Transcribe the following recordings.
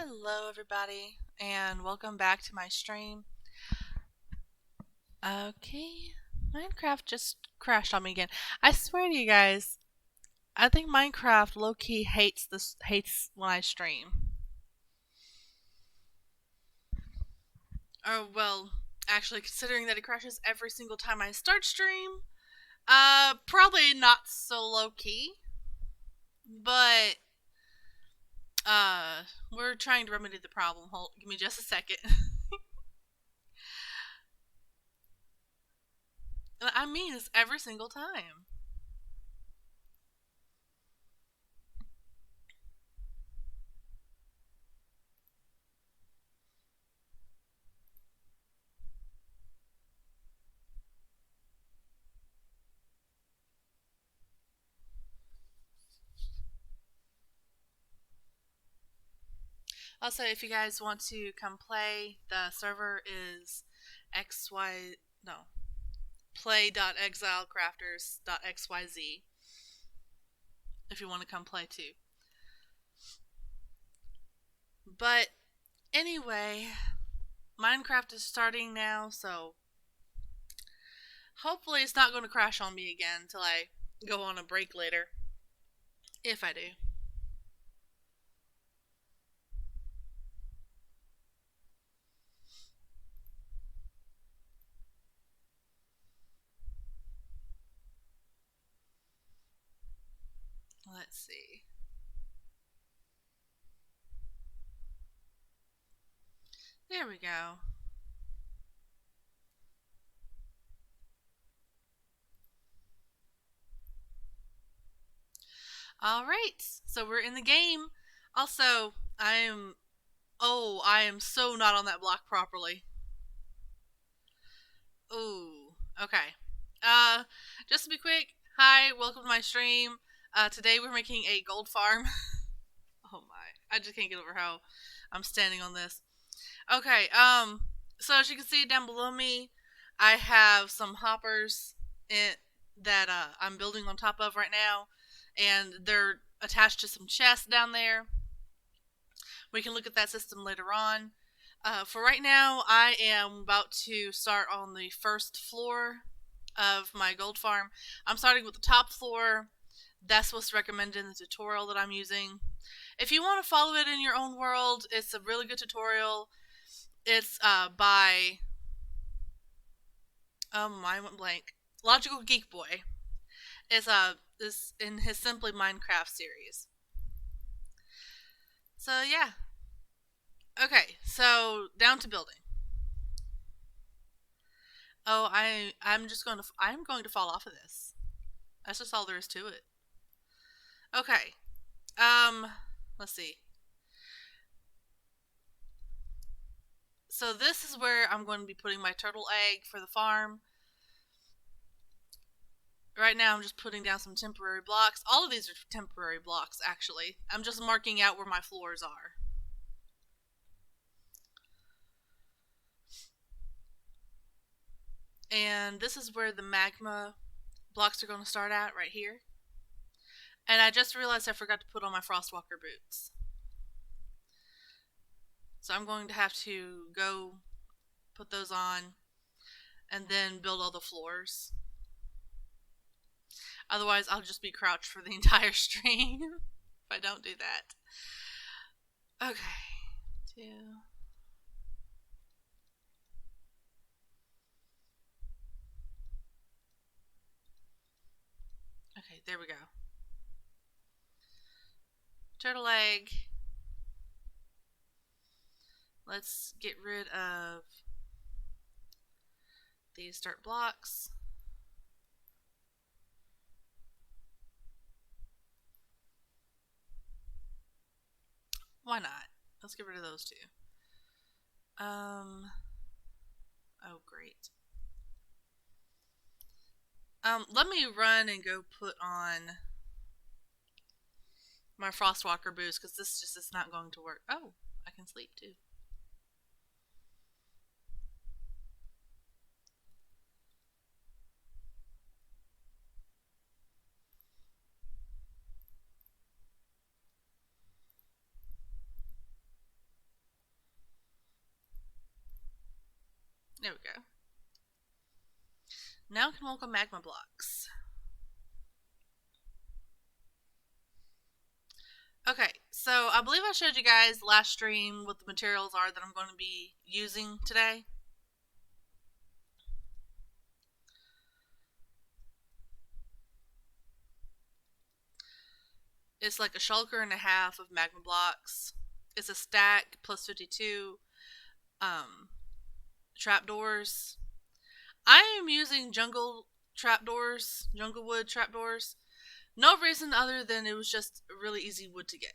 Hello, everybody, and welcome back to my stream. Okay, Minecraft just crashed on me again. I swear to you guys, I think Minecraft low-key hates when I stream. Or well, actually, considering that it crashes every single time I start stream, probably not so low-key, but we're trying to remedy the problem. Give me just a second. I mean, it's every single time. Also, if you guys want to come play, the server is xy no play.exilecrafters.xyz. If you want to come play too. But anyway, Minecraft is starting now, so hopefully it's not going to crash on me again until I go on a break later. If I do. Let's see. There we go. Alright, so we're in the game. Also, I am so not on that block properly. Ooh, okay. Just to be quick, hi, welcome to my stream. Today we're making a gold farm. Oh my, I just can't get over how I'm standing on this. Okay, so as you can see down below me, I have some hoppers that I'm building on top of right now, and they're attached to some chests down there. We can look at that system later on. For right now, I am about to start on the first floor of my gold farm. I'm starting with the top floor. That's what's recommended in the tutorial that I'm using. If you want to follow it in your own world, it's a really good tutorial. It's by mine went blank. Logical Geek Boy. Is in his Simply Minecraft series. So yeah. Okay, so down to building. Oh, I'm going to fall off of this. That's just all there is to it. Okay. Let's see. So this is where I'm going to be putting my turtle egg for the farm. Right now I'm just putting down some temporary blocks. All of these are temporary blocks, actually. I'm just marking out where my floors are. And this is where the magma blocks are going to start at, right here. And I just realized I forgot to put on my Frostwalker boots. So I'm going to have to go put those on and then build all the floors. Otherwise, I'll just be crouched for the entire stream if I don't do that. Okay. 2. Okay, there we go. Turtle egg. Let's get rid of these dirt blocks. Why not? Let's get rid of those two. Oh great. Let me run and go put on my Frostwalker boots because this just is not going to work. Oh, I can sleep too. Now can welcome magma blocks. Okay, so I believe I showed you guys last stream what the materials are that I'm going to be using today. It's like a shulker and a half of magma blocks. It's a stack plus 52 trapdoors. I am using jungle trapdoors, jungle wood trapdoors. No reason other than it was just really easy wood to get.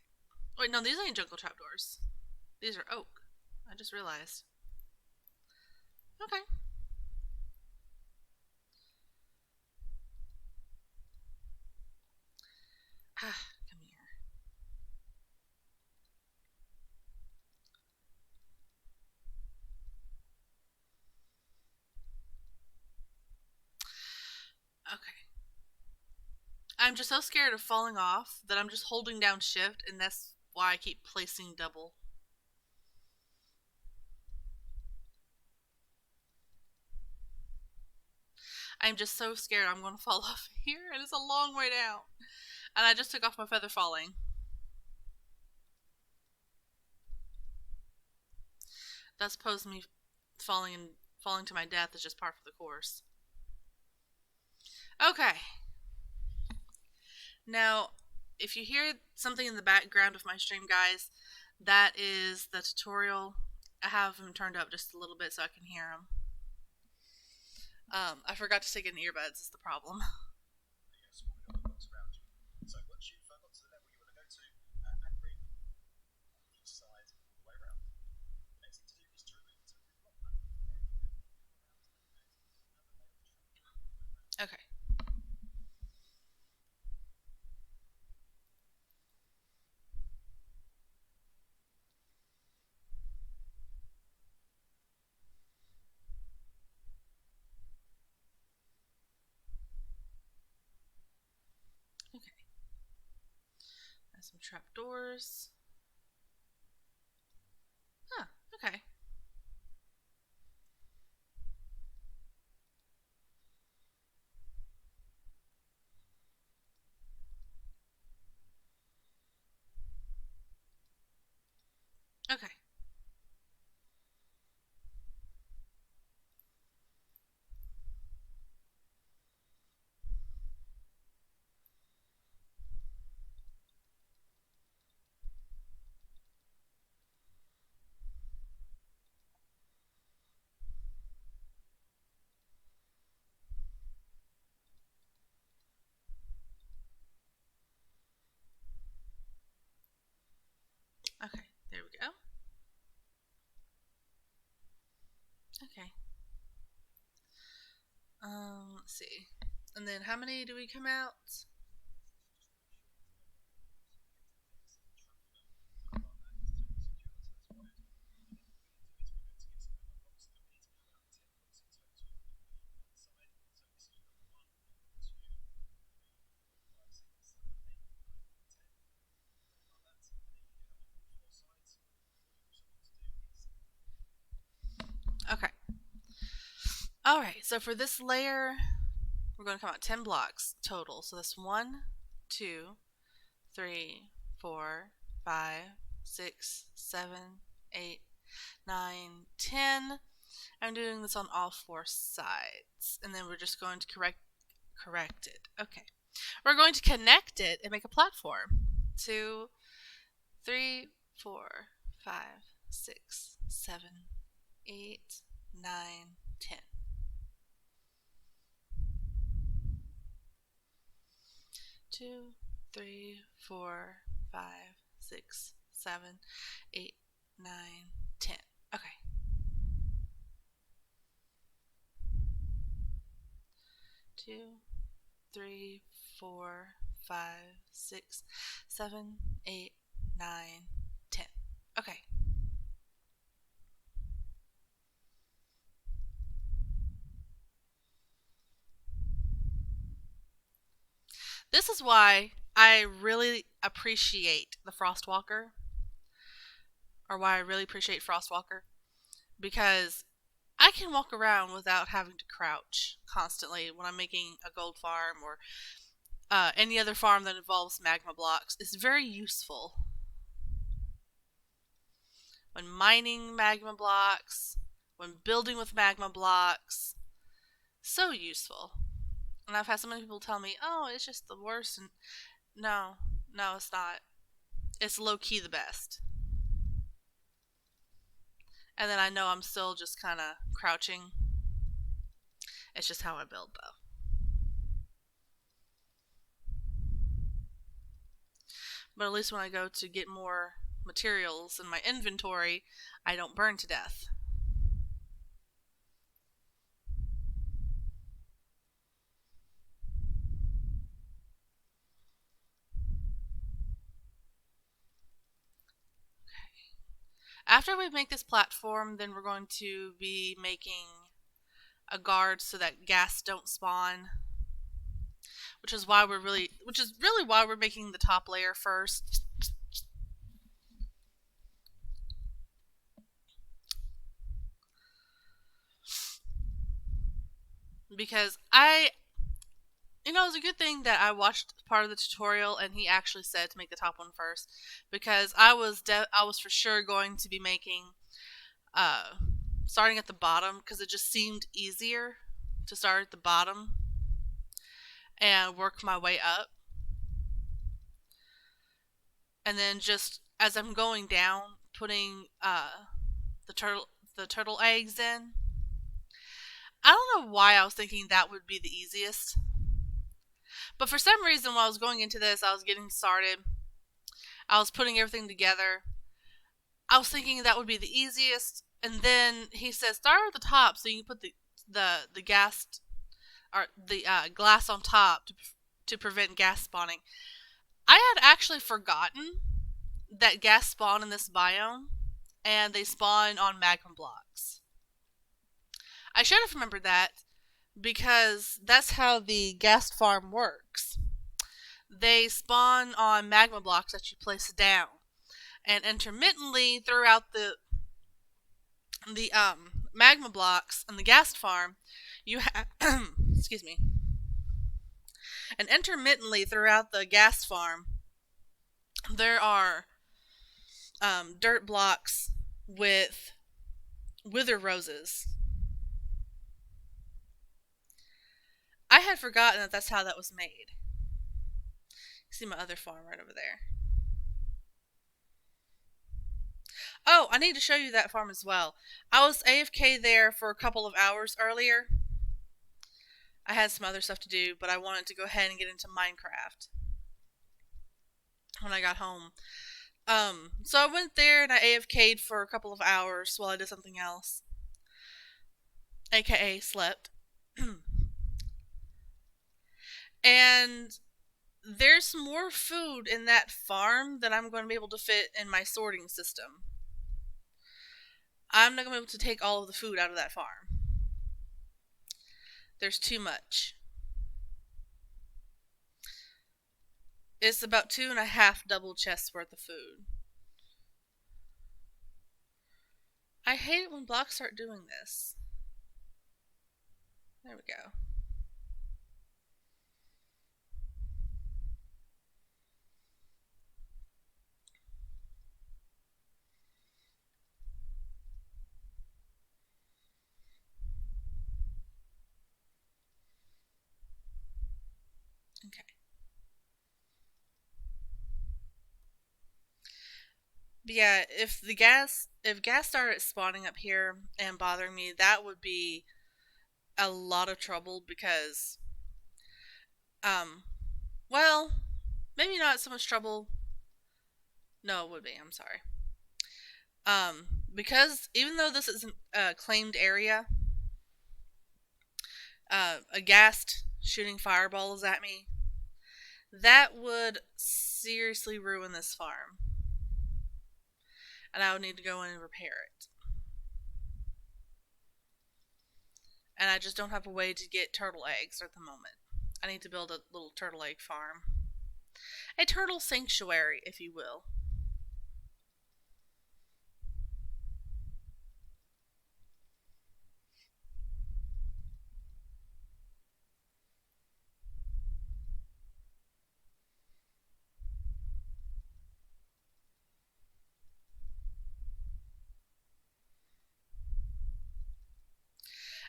Wait, no, these ain't jungle trapdoors. These are oak. I just realized. Okay. Ah, come here. Okay. I'm just so scared of falling off that I'm just holding down shift, and that's why I keep placing double. I'm just so scared I'm going to fall off here, and it's a long way down. And I just took off my feather falling. That's supposed me falling to my death is just part of the course. Okay. Now, if you hear something in the background of my stream, guys, that is the tutorial. I have them turned up just a little bit so I can hear them. I forgot to take in earbuds is the problem. Okay. Okay. There's some trapdoors. Huh, okay. Okay. Okay, there we go. Okay. Let's see. And then how many do we come out? Okay. Alright, so for this layer, we're going to come out 10 blocks total. So that's 1, 2, 3, 4, 5, 6, 7, 8, 9, 10. I'm doing this on all 4 sides. And then we're just going to correct it. Okay. We're going to connect it and make a platform. 2, 3, 4, 5, 6, 7, 8, 9, 10. 2, 3, 4, 5, 6, 7, 8, 9, 10. Okay. 2, 3, 4, 5, 6, 7, 8, 9, 10. Okay. This is why I really appreciate the Frostwalker, or why I really appreciate Frostwalker, because I can walk around without having to crouch constantly when I'm making a gold farm or any other farm that involves magma blocks. It's very useful when mining magma blocks, when building with magma blocks. So useful. And I've had so many people tell me, "Oh, it's just the worst." And no, no, it's not. It's low key the best. And then I know I'm still just kind of crouching. It's just how I build, though. But at least when I go to get more materials in my inventory, I don't burn to death. After we make this platform, then we're going to be making a guard so that ghast don't spawn. Which is really why we're making the top layer first. Because it was a good thing that I watched part of the tutorial and he actually said to make the top one first, because I was for sure going to be making starting at the bottom, because it just seemed easier to start at the bottom and work my way up, and then just as I'm going down, putting the turtle eggs in. I don't know why I was thinking that would be the easiest. But for some reason, while I was going into this, I was getting started. I was putting everything together. I was thinking that would be the easiest. And then he says, start at the top so you can put the gas or the glass on top to prevent gas spawning. I had actually forgotten that gas spawn in this biome, and they spawn on magma blocks. I should have remembered that, because that's how the ghast farm works. They spawn on magma blocks that you place down, and intermittently throughout the magma blocks and the ghast farm, you have excuse me. And intermittently throughout the ghast farm, there are dirt blocks with wither roses. I had forgotten that that's how that was made. See my other farm right over there. Oh, I need to show you that farm as well. I was AFK there for a couple of hours earlier. I had some other stuff to do, but I wanted to go ahead and get into Minecraft when I got home. So I went there and I AFK'd for a couple of hours while I did something else. AKA slept. And there's more food in that farm than I'm going to be able to fit in my sorting system. I'm not going to be able to take all of the food out of that farm. There's too much. It's about 2.5 double chests worth of food. I hate it when blocks start doing this. There we go. Okay. But yeah, if gas started spawning up here and bothering me, that would be a lot of trouble, because well, maybe not so much trouble. No, it would be. I'm sorry. Because even though this isn't a claimed area, a ghast shooting fireballs at me, that would seriously ruin this farm. And I would need to go in and repair it. And I just don't have a way to get turtle eggs at the moment. I need to build a little turtle egg farm. A turtle sanctuary, if you will.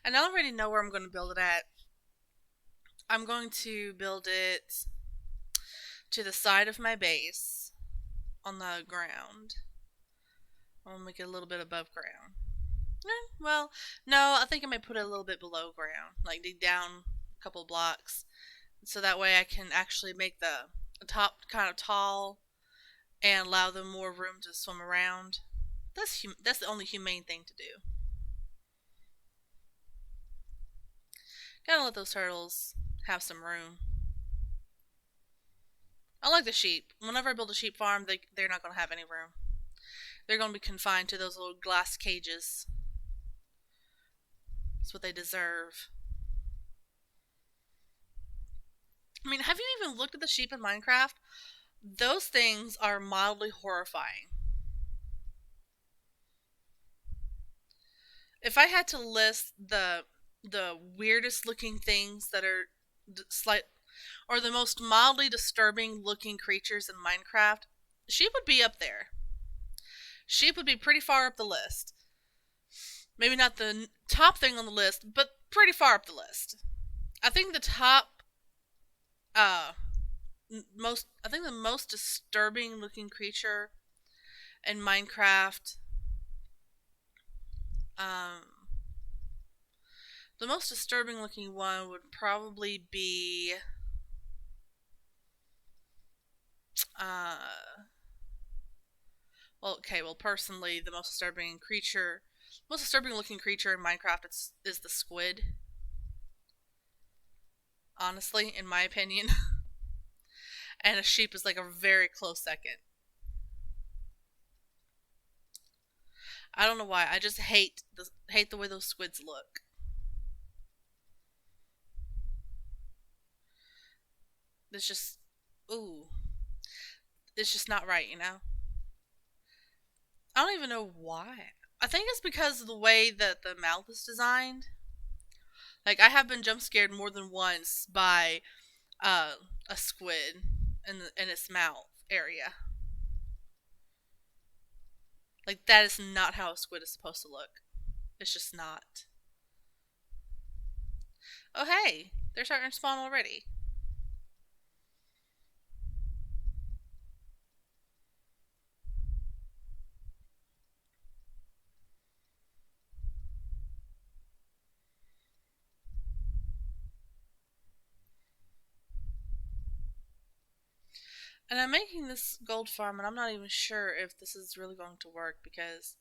And I already know where I'm going to build it at. I'm going to build it to the side of my base on the ground. I'll make it a little bit above ground. Well, no, I think I might put it a little bit below ground, like dig down a couple blocks, so that way I can actually make the top kind of tall and allow them more room to swim around. That's the only humane thing to do. Gotta let those turtles have some room. I like the sheep. Whenever I build a sheep farm, they're not going to have any room. They're going to be confined to those little glass cages. That's what they deserve. I mean, have you even looked at the sheep in Minecraft? Those things are mildly horrifying. If I had to list the weirdest looking things that are slight or the most mildly disturbing looking creatures in Minecraft, sheep would be up there. Sheep would be pretty far up the list. Maybe not the top thing on the list, but pretty far up the list. I think the top the most disturbing looking creature in Minecraft, um the most disturbing looking one would probably be personally, the most disturbing looking creature in Minecraft is the squid. Honestly, in my opinion. And a sheep is like a very close second. I don't know why. I just hate the way those squids look. It's just, ooh, it's just not right, you know. I don't even know why. I think it's because of the way that the mouth is designed. Like, I have been jump scared more than once by uh, a squid in its mouth area. Like, that is not how a squid is supposed to look. It's just not. Oh, hey, they're starting to spawn already. And I'm making this gold farm, and I'm not even sure if this is really going to work because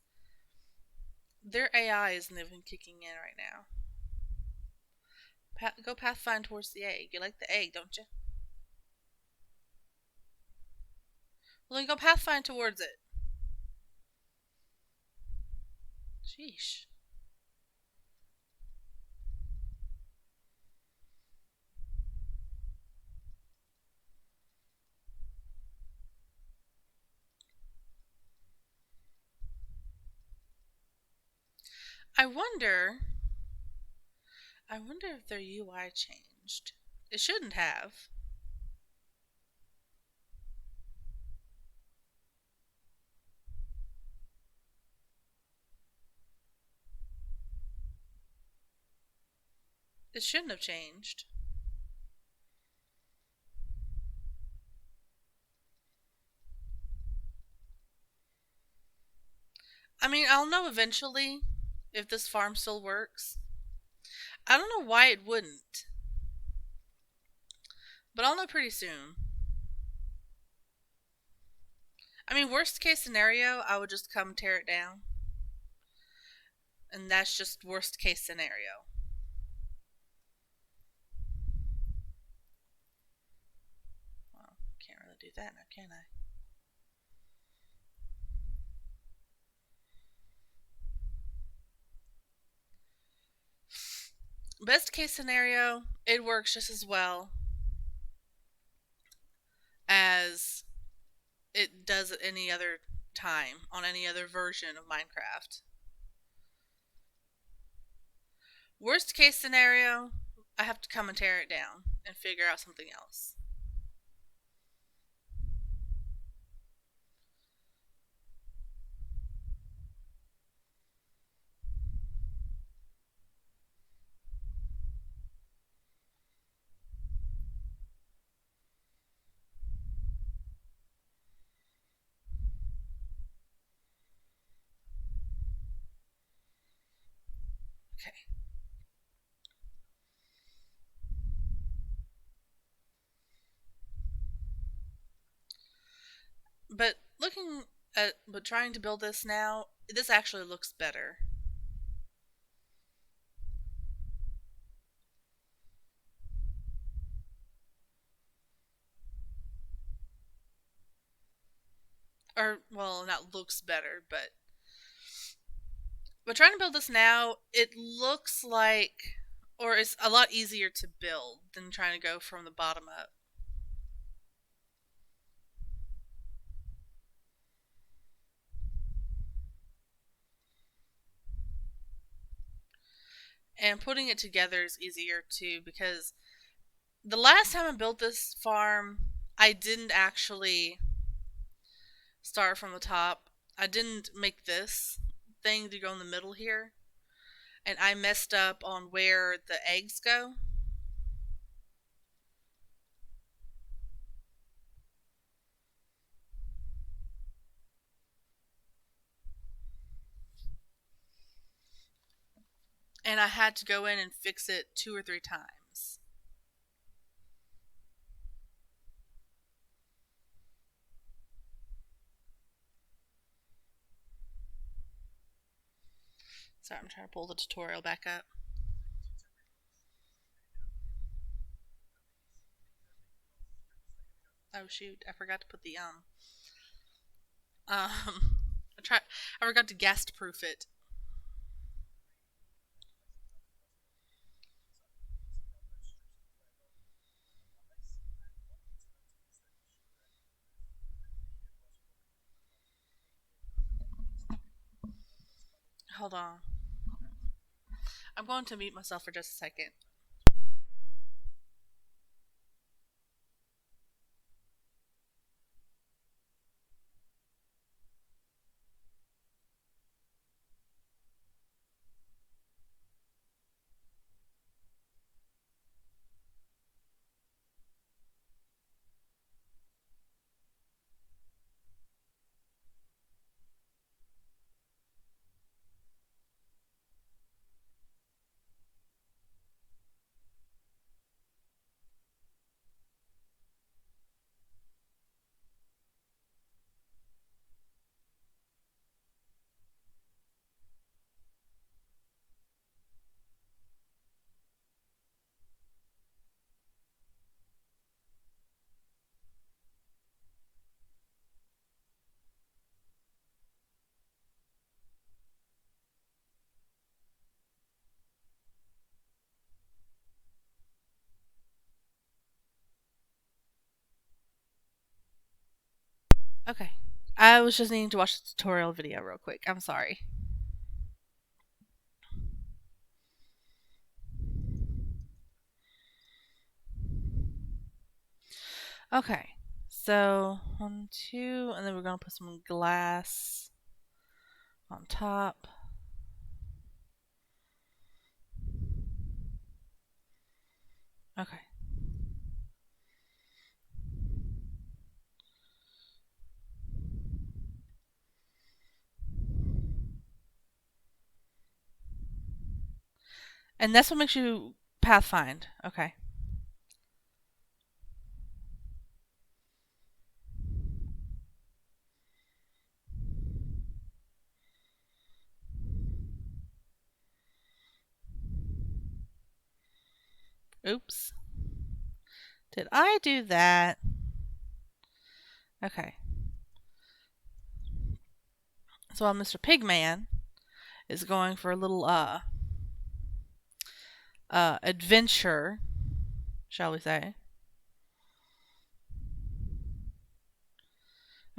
their AI isn't even kicking in right now. Go pathfind towards the egg. You like the egg, don't you? Well, then go pathfind towards it. Sheesh. I wonder. I wonder if their UI changed. It shouldn't have. It shouldn't have changed. I mean, I'll know eventually if this farm still works. I don't know why it wouldn't, but I'll know pretty soon. I mean, worst case scenario, I would just come tear it down. And that's just worst case scenario. Well, can't really do that now, can I? Best case scenario, it works just as well as it does at any other time on any other version of Minecraft. Worst case scenario, I have to come and tear it down and figure out something else. Okay. But trying to build this now, this actually looks better. Or, well, not looks better, but trying to build this now, it looks like, or it's a lot easier to build than trying to go from the bottom up. And putting it together is easier too, because the last time I built this farm, I didn't actually start from the top. I didn't make this thing to go in the middle here, and I messed up on where the eggs go. And I had to go in and fix it 2 or 3 times. Sorry, I'm trying to pull the tutorial back up. Oh shoot, I forgot to put the um I forgot to ghast proof it. Hold on. I'm going to mute myself for just a second. Okay. I was just needing to watch the tutorial video real quick. I'm sorry. Okay. So, 1, 2, and then we're going to put some glass on top. Okay. And that's what makes you pathfind. Okay. Oops. Did I do that? Okay. So while Mr. Pigman is going for a little adventure, shall we say.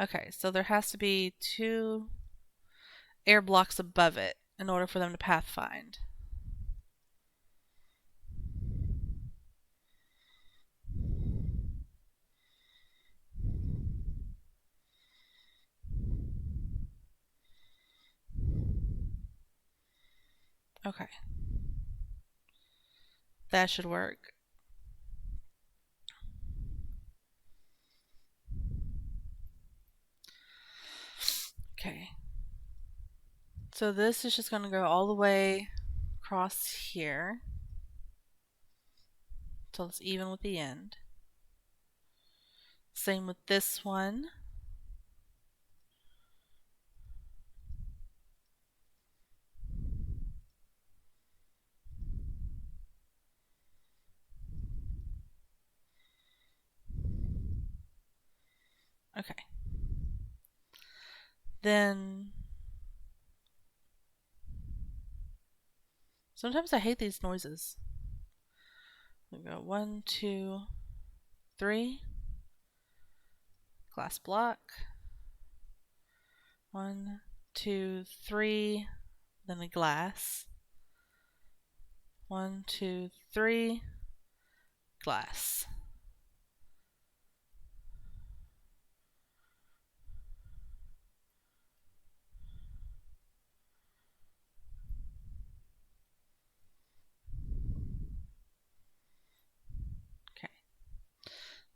Okay, so there has to be 2 air blocks above it in order for them to pathfind. Okay. That should work. Okay. So this is just going to go all the way across here till it's even with the end. Same with this one. Okay. Then sometimes I hate these noises. We go 1, 2, 3. Glass block. 1, 2, 3. Then a glass. 1, 2, 3. Glass.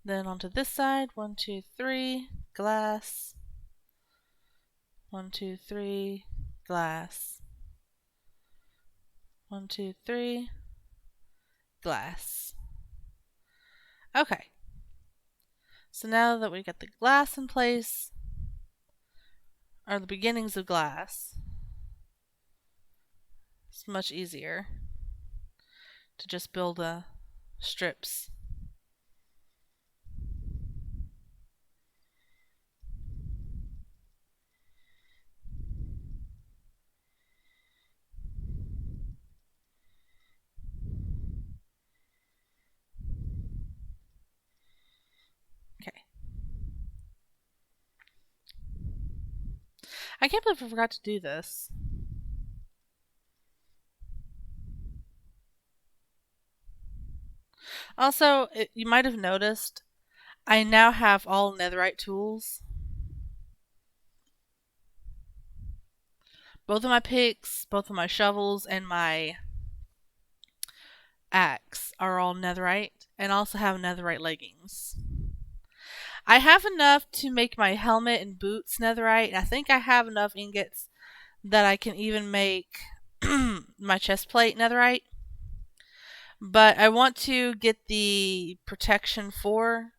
Then onto this side, 1, 2, 3, glass. 1, 2, 3, glass. 1, 2, 3, glass. Okay. So now that we got the glass in place, or the beginnings of glass, it's much easier to just build strips. I can't believe I forgot to do this. Also, you might have noticed, I now have all netherite tools. Both of my picks, both of my shovels, and my axe are all netherite, and I also have netherite leggings. I have enough to make my helmet and boots netherite, and I think I have enough ingots that I can even make my chest plate netherite. But I want to get the protection 4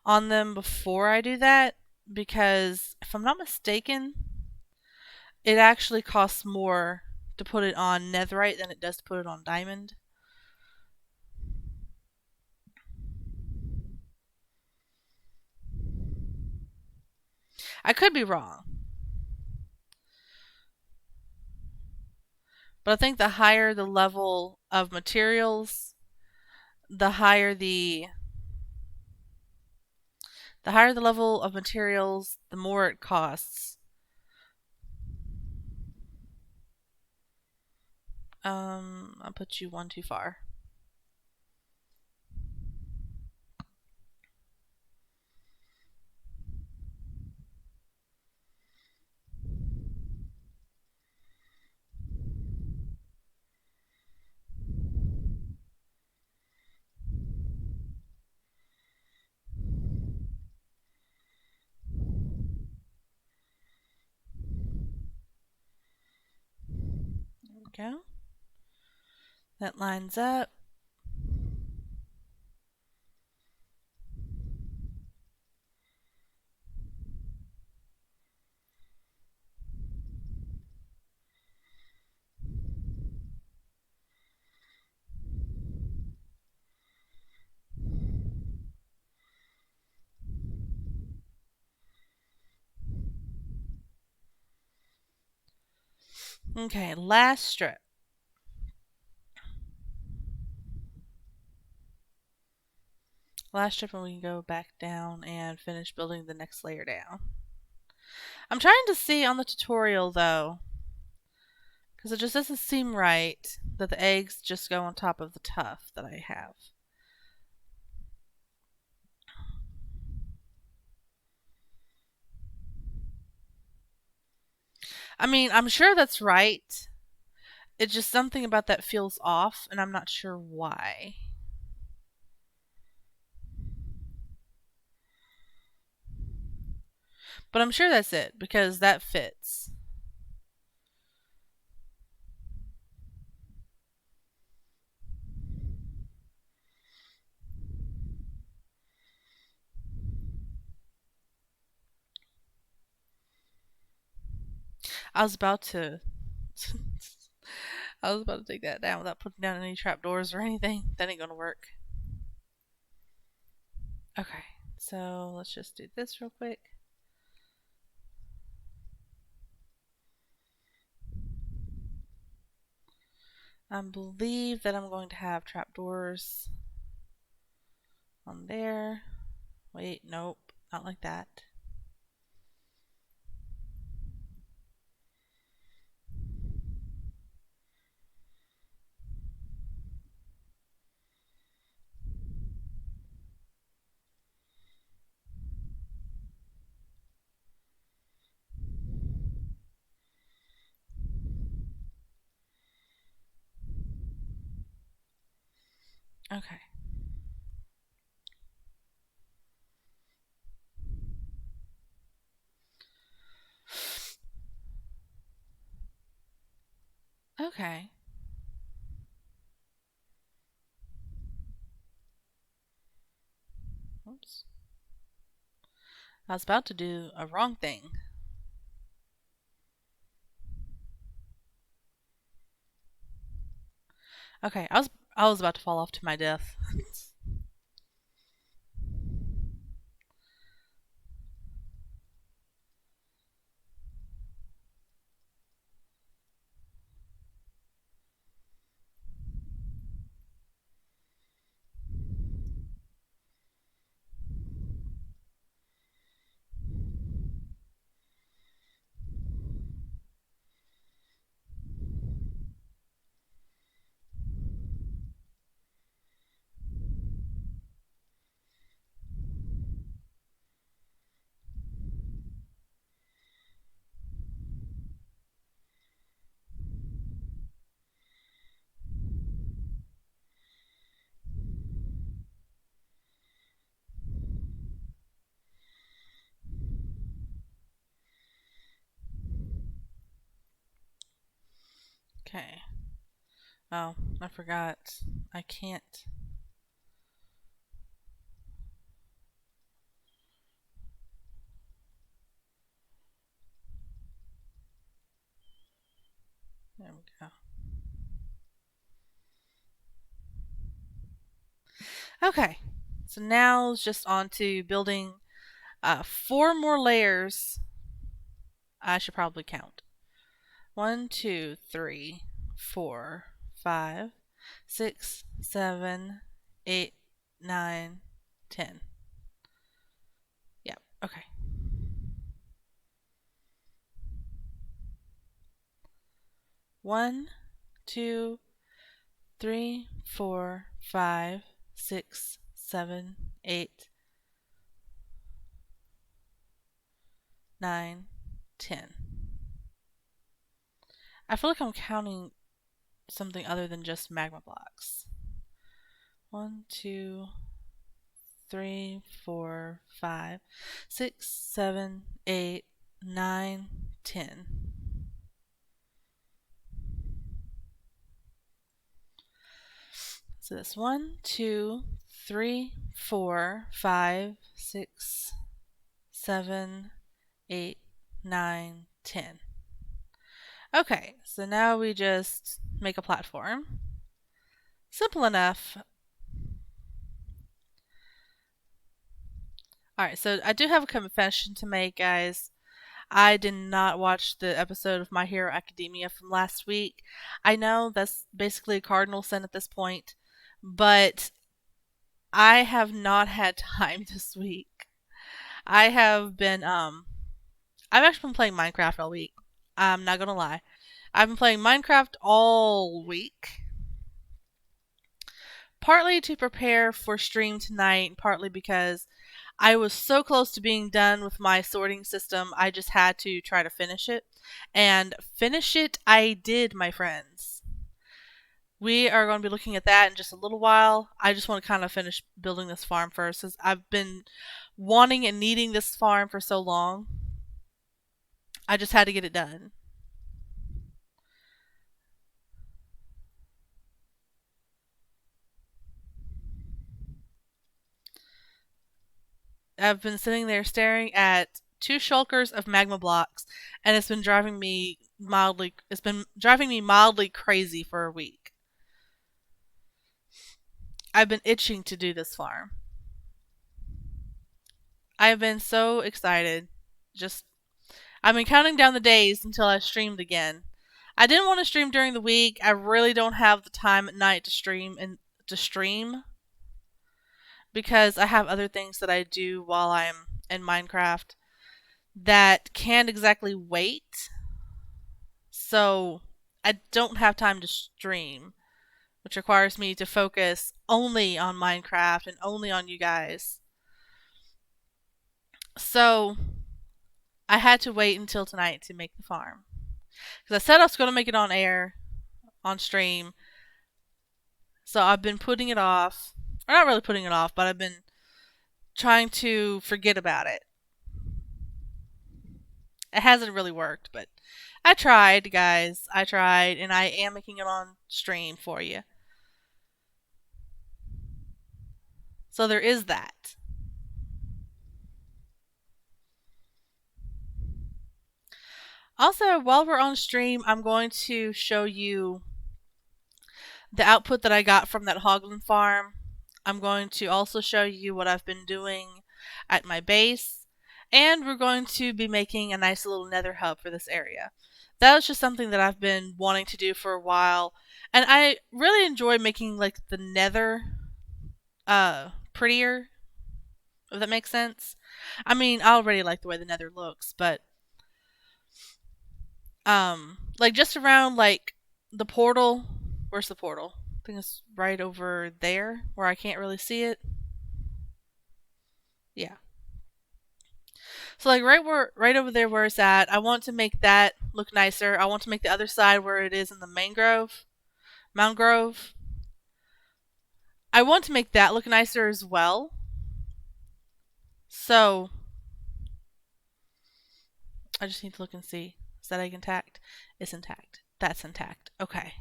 on them before I do that, because if I'm not mistaken, it actually costs more to put it on netherite than it does to put it on diamond. I could be wrong, but I think the higher the level of materials, the higher the level of materials, the more it costs. I'll put you one too far. There we go. That lines up. Okay, last strip. Last strip, and we can go back down and finish building the next layer down. I'm trying to see on the tutorial though, because it just doesn't seem right that the eggs just go on top of the tuff that I have. I mean, I'm sure that's right. It's just something about that feels off, and I'm not sure why. But I'm sure that's it, because that fits. I was about to. I was about to take that down without putting down any trapdoors or anything. That ain't gonna work. Okay, so let's just do this real quick. I believe that I'm going to have trapdoors on there. Wait, nope, not like that. Okay. Okay. Oops. I was about to do a wrong thing. Okay, I was about to fall off to my death. Okay. Oh, I forgot. I can't. There we go. Okay. So now it's just on to building 4 more layers. I should probably count. 1, 2, 3, 4, 5, 6, 7, 8, 9, 10. Yep. Okay. 1, 2, 3, 4, 5, 6, 7, 8, 9, 10. I feel like I'm counting something other than just magma blocks. 1, 2, 3, 4, 5, 6, 7, 8, 9, 10. So that's 1, 2, 3, 4, 5, 6, 7, 8, 9, 10. Okay, so now we just make a platform. Simple enough. Alright, so I do have a confession to make, guys. I did not watch the episode of My Hero Academia from last week. I know that's basically a cardinal sin at this point, but I have not had time this week. I have been I've actually been playing Minecraft all week. I'm not gonna lie. I've been playing Minecraft all week. Partly to prepare for stream tonight, partly because I was so close to being done with my sorting system, I just had to try to finish it. And finish it I did, my friends. We are going to be looking at that in just a little while. I just want to kind of finish building this farm first, because I've been wanting and needing this farm for so long. I just had to get it done. I've been sitting there staring at 2 shulkers of magma blocks, and it's been driving me mildly crazy for a week. I've been itching to do this farm. I've been so excited. I've been counting down the days until I streamed again. I didn't want to stream during the week. I really don't have the time at night to stream because I have other things that I do while I'm in Minecraft that can't exactly wait. So I don't have time to stream, which requires me to focus only on Minecraft and only on you guys. So I had to wait until tonight to make the farm. Because I said I was going to make it on air, on stream. So I've been putting it off. Or not really putting it off, but I've been trying to forget about it. It hasn't really worked, but I tried, guys. I tried, and I am making it on stream for you. So there is that. Also, while we're on stream, I'm going to show you the output that I got from that Hoglin farm. I'm going to also show you what I've been doing at my base. And we're going to be making a nice little nether hub for this area. That was just something that I've been wanting to do for a while. And I really enjoy making like the nether prettier, if that makes sense. I mean, I already like the way the nether looks, but like just around like the portal. Where's the portal? I think it's right over there where I can't really see it. Yeah. So like right over there where it's at, I want to make that look nicer. I want to make the other side where it is in the Mount Grove. I want to make that look nicer as well. So I just need to look and see. Is that egg intact? It's intact. That's intact. Okay.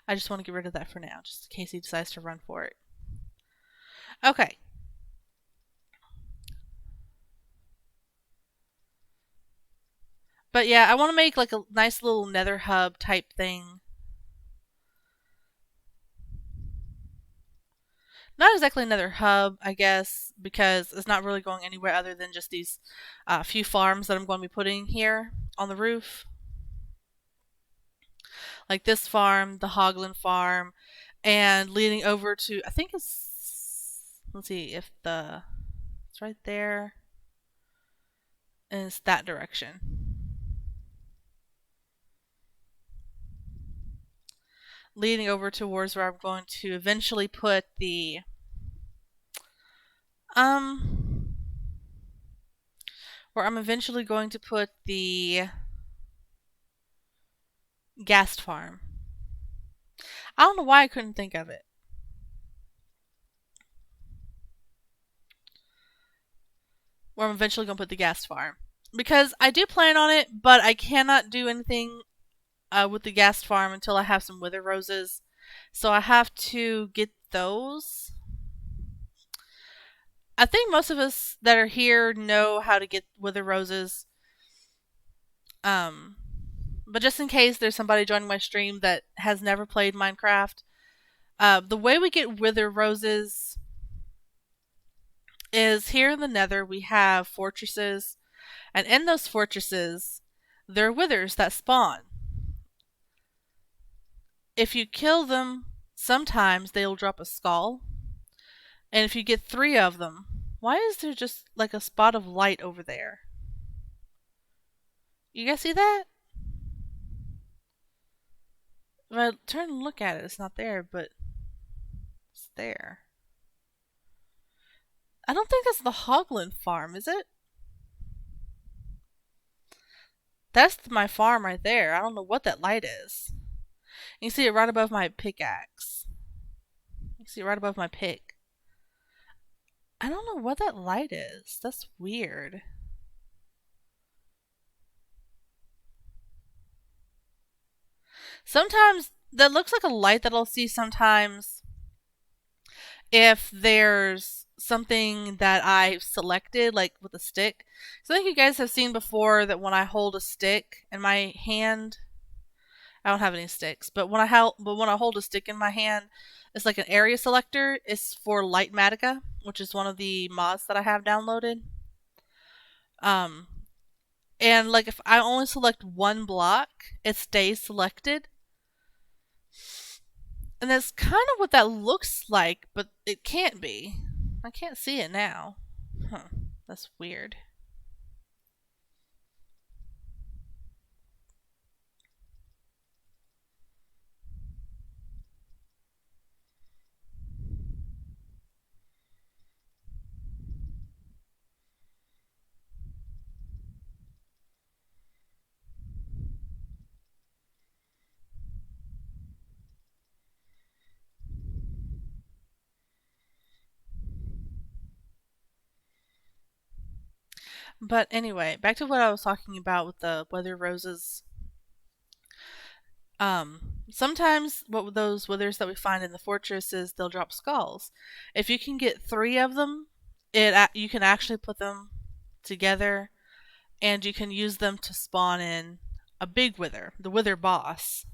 I just want to get rid of that for now, just in case he decides to run for it. Okay. But yeah, I want to make like a nice little nether hub type thing. Not exactly another hub, I guess, because it's not really going anywhere other than just these few farms that I'm going to be putting here on the roof. Like this farm, the Hoglin farm, and leading over to, I think it's, let's see if it's right there, and it's that direction. Leading over towards where I'm going to eventually put the where I'm eventually going to put the ghast farm. I don't know why I couldn't think of it. Where I'm eventually going to put the ghast farm. Because I do plan on it, but I cannot do anything with the ghast farm until I have some wither roses. So I have to get those. I think most of us that are here know how to get wither roses. But just in case there's somebody joining my stream that has never played Minecraft, the way we get wither roses is here in the nether we have fortresses, and in those fortresses there are withers that spawn. If you kill them, sometimes they'll drop a skull, and if you get 3 of them, why is there just like a spot of light over there? You guys see that? If I turn and look at it, it's not there, but it's there. I don't think that's the Hoglin farm, is it? That's my farm right there. I don't know what that light is. You can see it right above my pickaxe. You can see it right above my pick. I don't know what that light is. That's weird. Sometimes that looks like a light that I'll see sometimes if there's something that I've selected, like with a stick. So I think you guys have seen before that when I hold a stick in my hand, I don't have any sticks, but when I hold a stick in my hand, it's like an area selector. It's for Lightmatica, which is one of the mods that I have downloaded. Um, and like if I only select one block, it stays selected. And that's kind of what that looks like, but it can't be. I can't see it now. Huh. That's weird. But anyway, back to what I was talking about with the wither roses. Sometimes what those withers that we find in the fortress is they'll drop skulls. If you can get 3 of them, you can actually put them together, and you can use them to spawn in a big wither, the wither boss.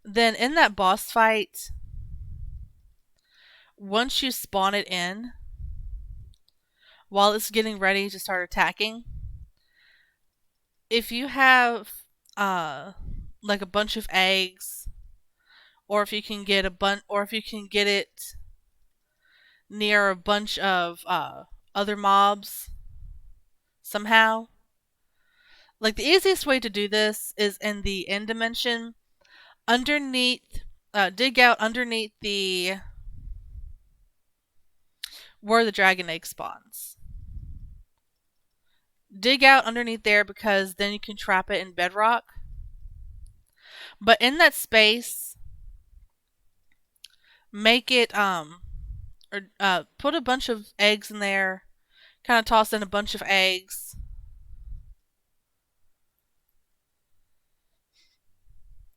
Then in that boss fight, once you spawn it in, while it's getting ready to start attacking, if you have like a bunch of eggs, or if you can get it near a bunch of other mobs somehow. Like the easiest way to do this is in the end dimension, underneath, dig out underneath the where the dragon egg spawns. Dig out underneath there because then you can trap it in bedrock. But in that space, make it put a bunch of eggs in there. Kind of toss in a bunch of eggs.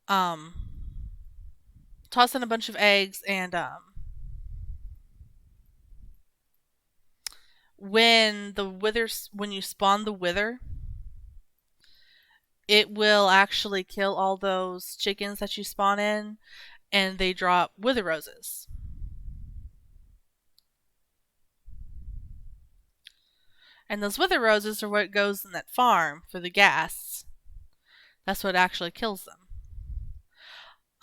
Toss in a bunch of eggs, and when you spawn the wither, it will actually kill all those chickens that you spawn in, and they drop wither roses. And those wither roses are what goes in that farm for the ghasts. That's what actually kills them.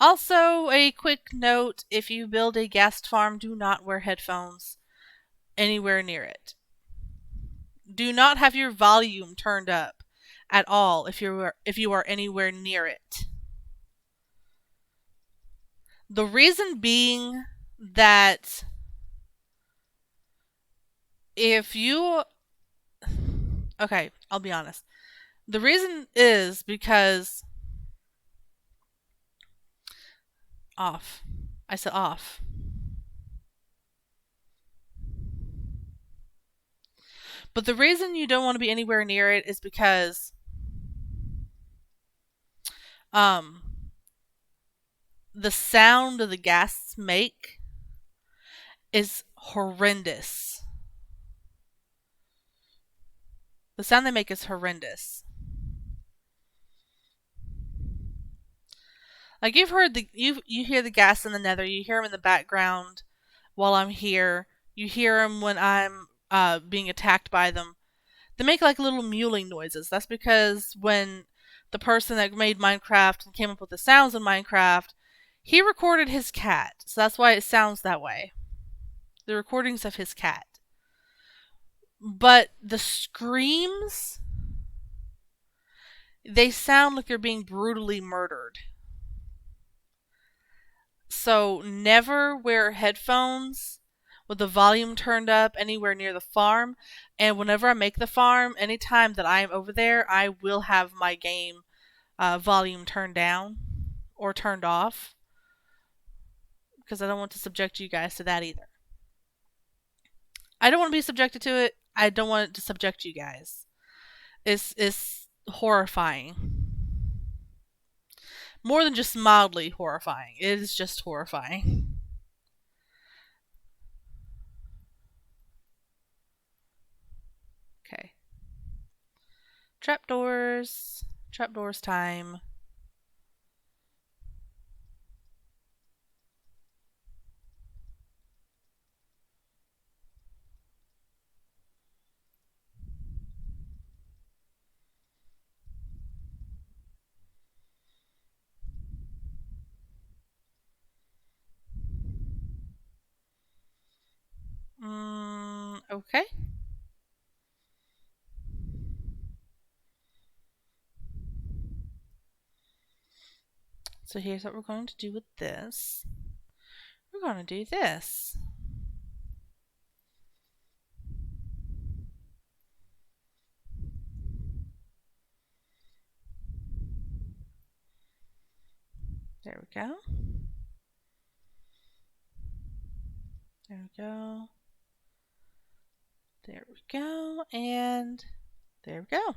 Also, a quick note, if you build a ghast farm, do not wear headphones anywhere near it. Do not have your volume turned up at all if you are anywhere near it. The reason being that if you... Okay, I'll be honest. The reason is because... Off. I said off. But the reason you don't want to be anywhere near it is because the sound of the ghasts make is horrendous. The sound they make is horrendous. Like you've heard you hear the ghast in the nether, you hear them in the background while I'm here. You hear them when I'm being attacked by them. They make like little mewling noises. That's because when the person that made Minecraft and came up with the sounds in Minecraft, he recorded his cat. So that's why it sounds that way. The recordings of his cat. But the screams, they sound like they're being brutally murdered. So never wear headphones with the volume turned up anywhere near the farm. And whenever I make the farm, anytime that I am over there, I will have my game volume turned down or turned off, because I don't want to subject you guys to that either. I don't want to be subjected to it. I don't want it to subject you guys. It's horrifying. More than just mildly horrifying. It is just horrifying. Trapdoors. Trapdoors time. Okay. So here's what we're going to do with this. We're going to do this. There we go. There we go. There we go. And there we go.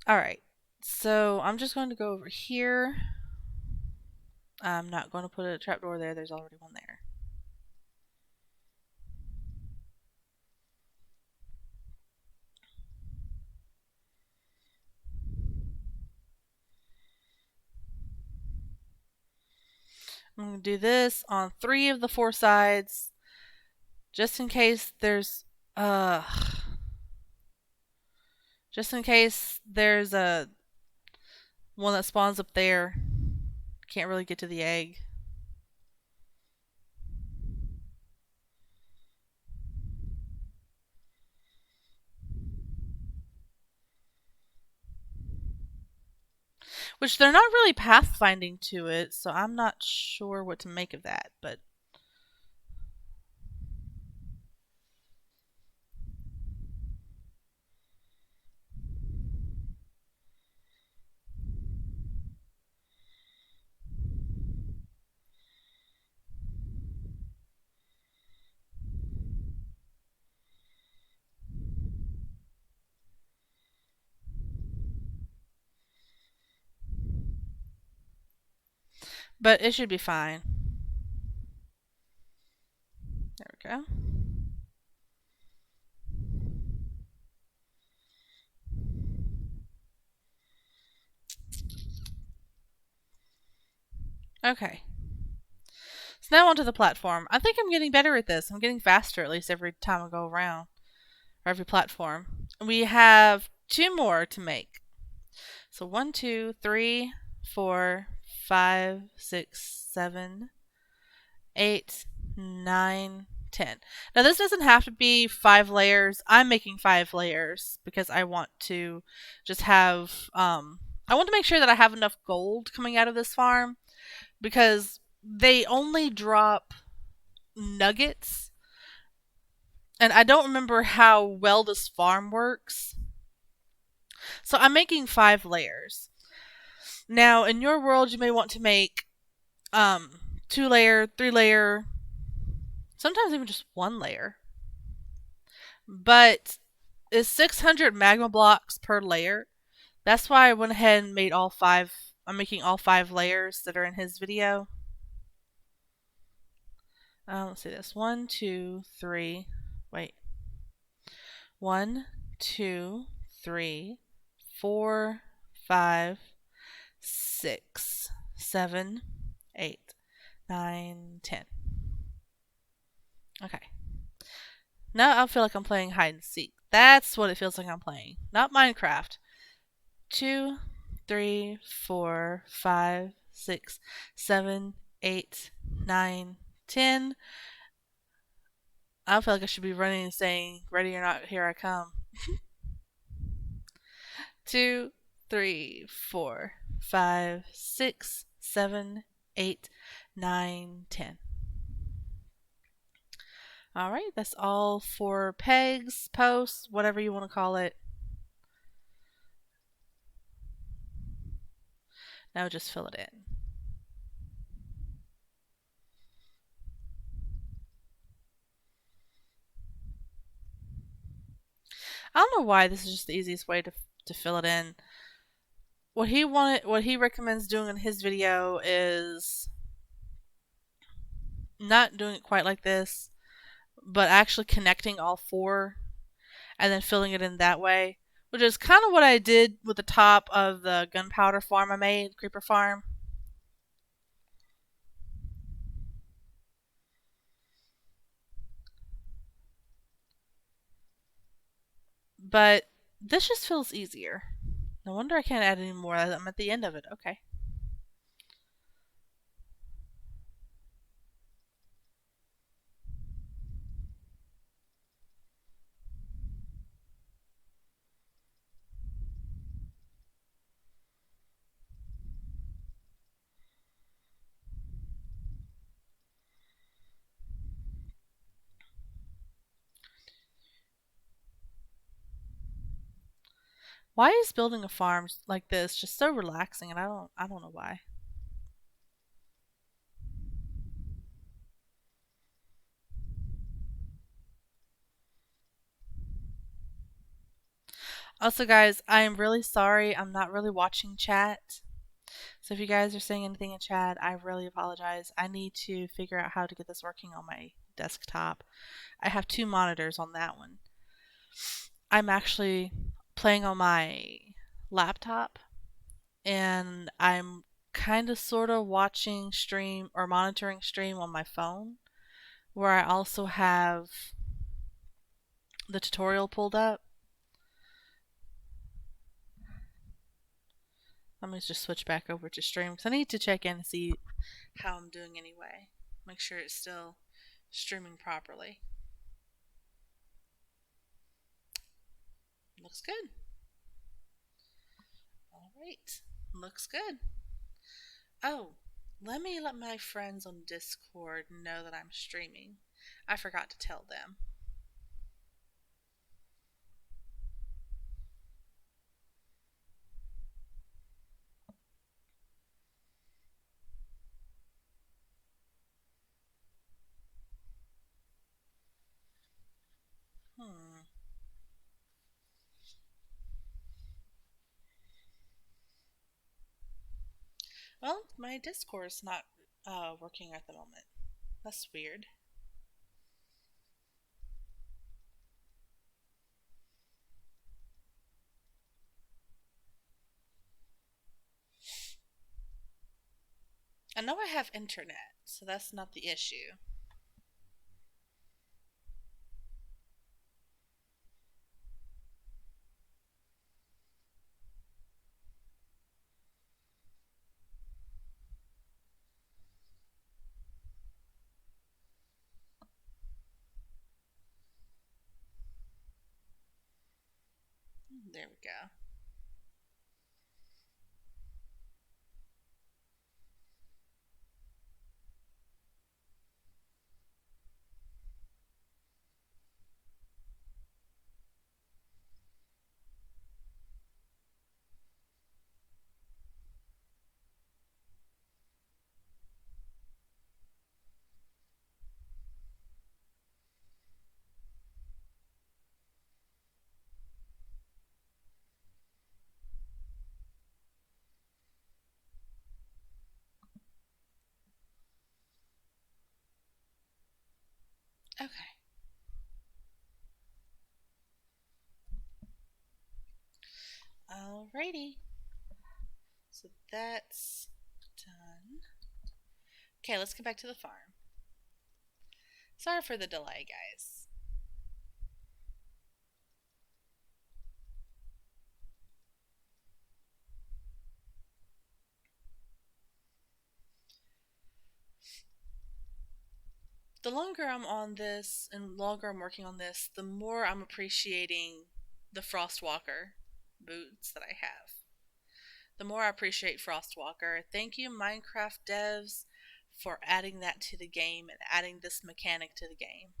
Alright. So I'm just going to go over here. I'm not going to put a trapdoor there. There's already one there. I'm going to do this on 3 of the 4 sides, just in case there's a one that spawns up there. Can't really get to the egg. Which they're not really pathfinding to it, so I'm not sure what to make of that, but it should be fine. There we go. Okay. So now onto the platform. I think I'm getting better at this. I'm getting faster at least every time I go around. Or every platform. We have 2 more to make. So 1, 2, 3, 4, 5, 6, 7, 8, 9, 10. Now this doesn't have to be 5 layers. I'm making 5 layers because I want to just have I want to make sure that I have enough gold coming out of this farm, because they only drop nuggets, and I don't remember how well this farm works. So I'm making 5 layers. Now in your world you may want to make 2 layer, 3 layer, sometimes even just 1 layer. But it's 600 magma blocks per layer. That's why I went ahead and made all 5. I'm making all 5 layers that are in his video. Let's see this. 1, 2, 3. Wait. 1, 2, 3, 4, 5, 6, 7, 8, 9, 10. Okay. Now I feel like I'm playing hide and seek. That's what it feels like I'm playing. Not Minecraft. 2, 3, 4, 5, 6, 7, 8, 9, 10. I feel like I should be running and saying, ready or not, here I come. 2, 3, 4, 5, 6, 7, 8, 9, 10. Alright, that's all 4 pegs, posts, whatever you want to call it. Now just fill it in. I don't know why this is just the easiest way to fill it in. What he recommends doing in his video is not doing it quite like this, but actually connecting all 4 and then filling it in that way, which is kind of what I did with the top of the gunpowder farm I made, creeper farm. But this just feels easier. No wonder I can't add any more. I'm at the end of it. Okay. Why is building a farm like this just so relaxing? And I don't know why. Also, guys, I am really sorry. I'm not really watching chat. So if you guys are saying anything in chat, I really apologize. I need to figure out how to get this working on my desktop. I have two monitors on that one. I'm actually playing on my laptop, and I'm kind of sort of watching stream or monitoring stream on my phone, where I also have the tutorial pulled up. Let me just switch back over to stream because I need to check in and see how I'm doing anyway. Make sure it's still streaming properly. Looks good. All right. Looks good. Oh, let me let my friends on Discord know that I'm streaming. I forgot to tell them. Hmm. Well, my Discord is not working at the moment. That's weird. I know I have internet, so that's not the issue. There we go. Okay. Alrighty. So that's done. Okay, let's get back to the farm. Sorry for the delay, guys. The longer I'm on this and longer I'm working on this, the more I'm appreciating the Frostwalker boots that I have. The more I appreciate Frostwalker. Thank you, Minecraft devs, for adding that to the game and adding this mechanic to the game.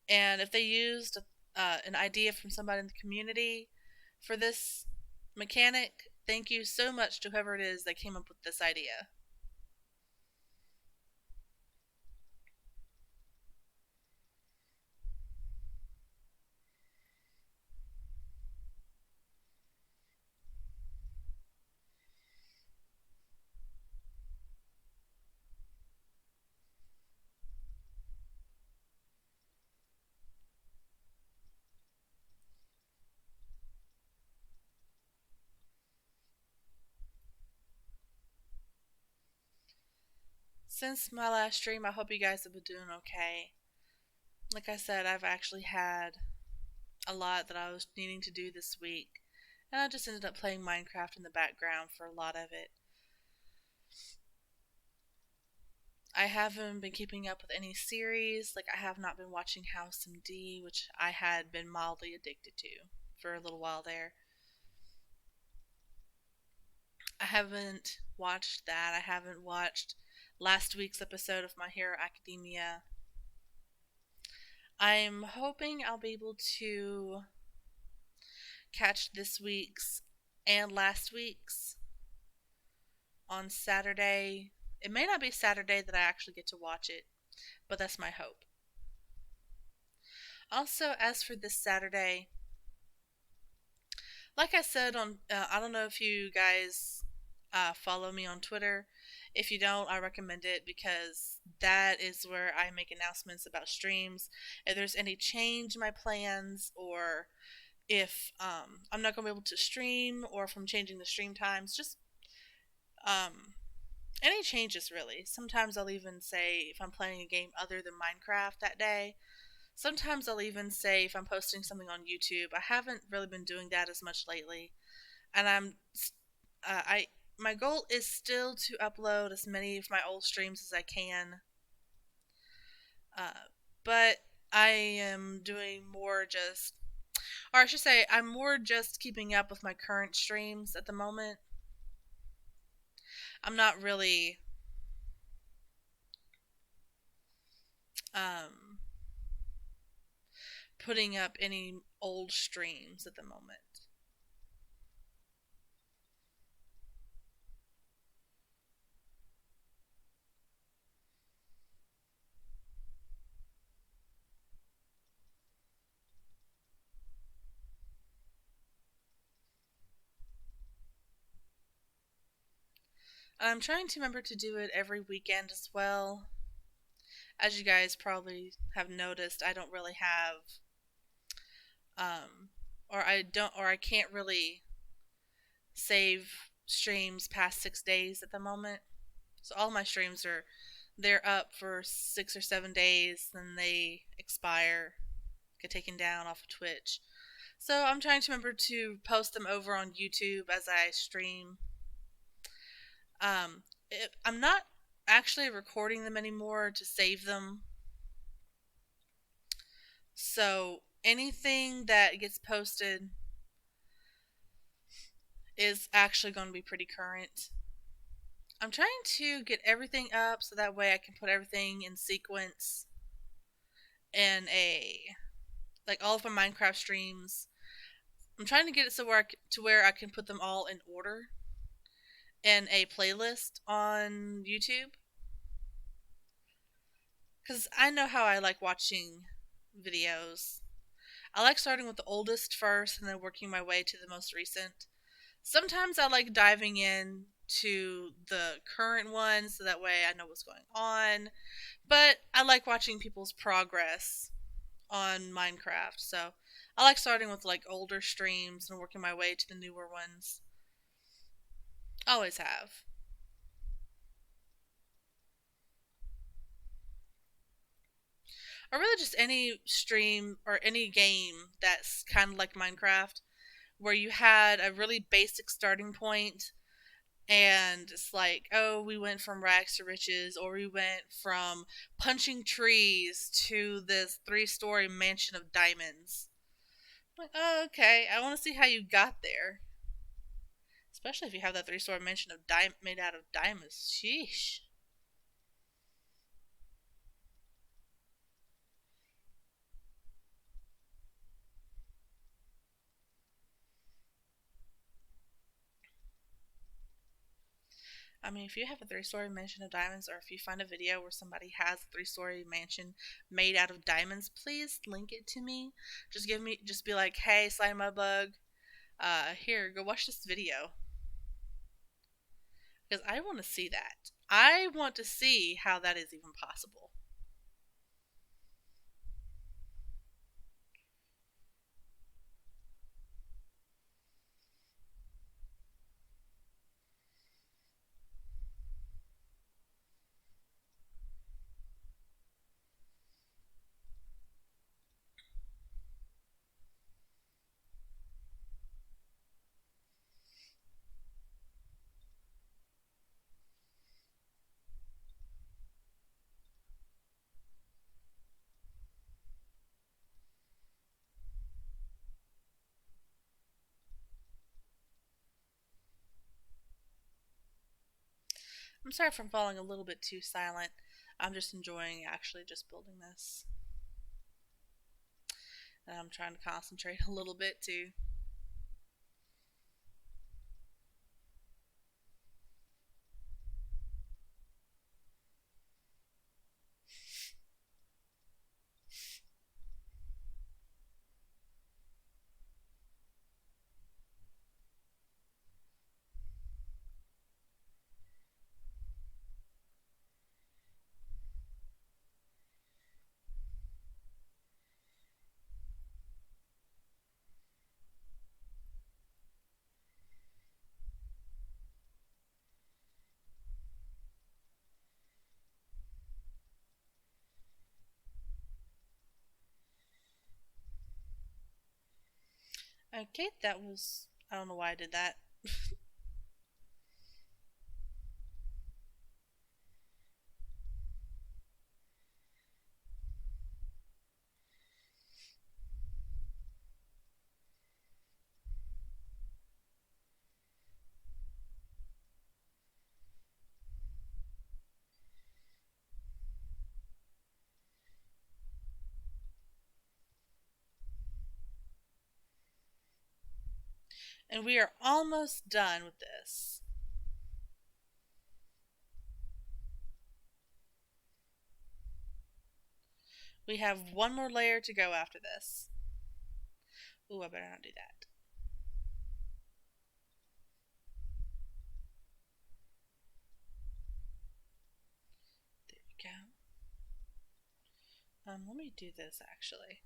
And if they used an idea from somebody in the community for this mechanic, thank you so much to whoever it is that came up with this idea. Since my last stream, I hope you guys have been doing okay. Like I said, I've actually had a lot that I was needing to do this week, and I just ended up playing Minecraft in the background for a lot of it. I haven't been keeping up with any series, like I have not been watching House MD, which I had been mildly addicted to for a little while there. I haven't watched that. I haven't watched last week's episode of My Hero Academia. I'm hoping I'll be able to catch this week's and last week's on Saturday. It may not be Saturday that I actually get to watch it, but that's my hope. Also, as for this Saturday, like I said on, I don't know if you guys follow me on Twitter. If you don't, I recommend it because that is where I make announcements about streams. If there's any change in my plans, or if I'm not going to be able to stream, or if I'm changing the stream times, just um, any changes really. Sometimes I'll even say if I'm playing a game other than Minecraft that day. Sometimes I'll even say if I'm posting something on YouTube. I haven't really been doing that as much lately, and I my goal is still to upload as many of my old streams as I can. But I am doing more just, or I should say, I'm more just keeping up with my current streams at the moment. I'm not really um, putting up any old streams at the moment. I'm trying to remember to do it every weekend as well. As you guys probably have noticed, I don't really have, um, or I can't really save streams past 6 days at the moment. So all my streams they're up for 6 or 7 days, then they expire, get taken down off of Twitch. So I'm trying to remember to post them over on YouTube as I stream. I'm not actually recording them anymore to save them. So anything that gets posted is actually going to be pretty current. I'm trying to get everything up so that way I can put everything in sequence in like all of my Minecraft streams. I'm trying to get it so where I can put them all in order in a playlist on YouTube. Because I know how I like watching videos. I like starting with the oldest first and then working my way to the most recent. Sometimes I like diving in to the current one so that way I know what's going on. But I like watching people's progress on Minecraft. So I like starting with like older streams and working my way to the newer ones. Always have. Or really just any stream or any game that's kind of like Minecraft, where you had a really basic starting point, and it's like, oh, we went from rags to riches, or we went from punching trees to this 3-story mansion of diamonds. I'm like, oh, okay, I want to see how you got there. Especially if you have that 3-story mansion of made out of diamonds. Sheesh. I mean, if you have a 3-story mansion of diamonds, or if you find a video where somebody has a 3-story mansion made out of diamonds, please link it to me. Just be like, hey, Slime Mud Bug, here, go watch this video. Because I want to see that. I want to see how that is even possible. I'm sorry if I'm falling a little bit too silent. I'm just enjoying actually just building this. And I'm trying to concentrate a little bit too. Okay, that was. I don't know why I did that. And we are almost done with this. We have one more layer to go after this. Ooh, I better not do that. There we go. Let me do this actually.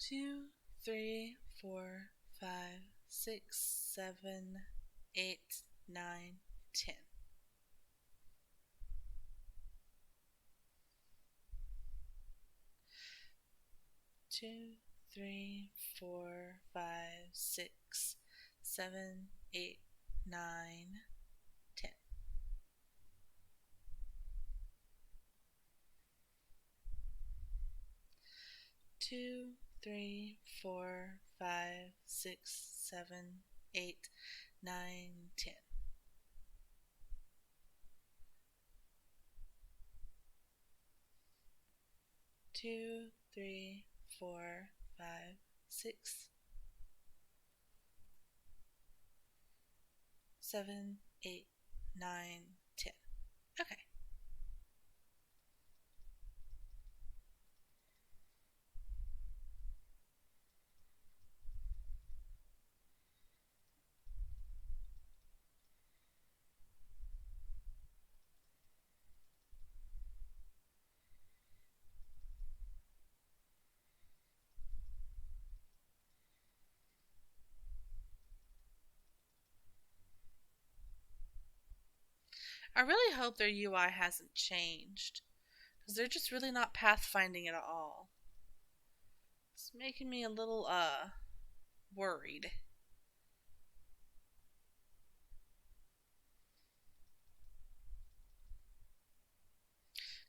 Two, three, four, five, six, 7, 8, 9, 10. Two, three, four, five, 6, 7, 8, 9, 10. Two, three, four, five, 6, 7, 8, 9, 10. Two, three, four, five, 6, 7, 8, 9, 10. Okay. I really hope their UI hasn't changed, because they're just really not pathfinding at all. It's making me a little, worried.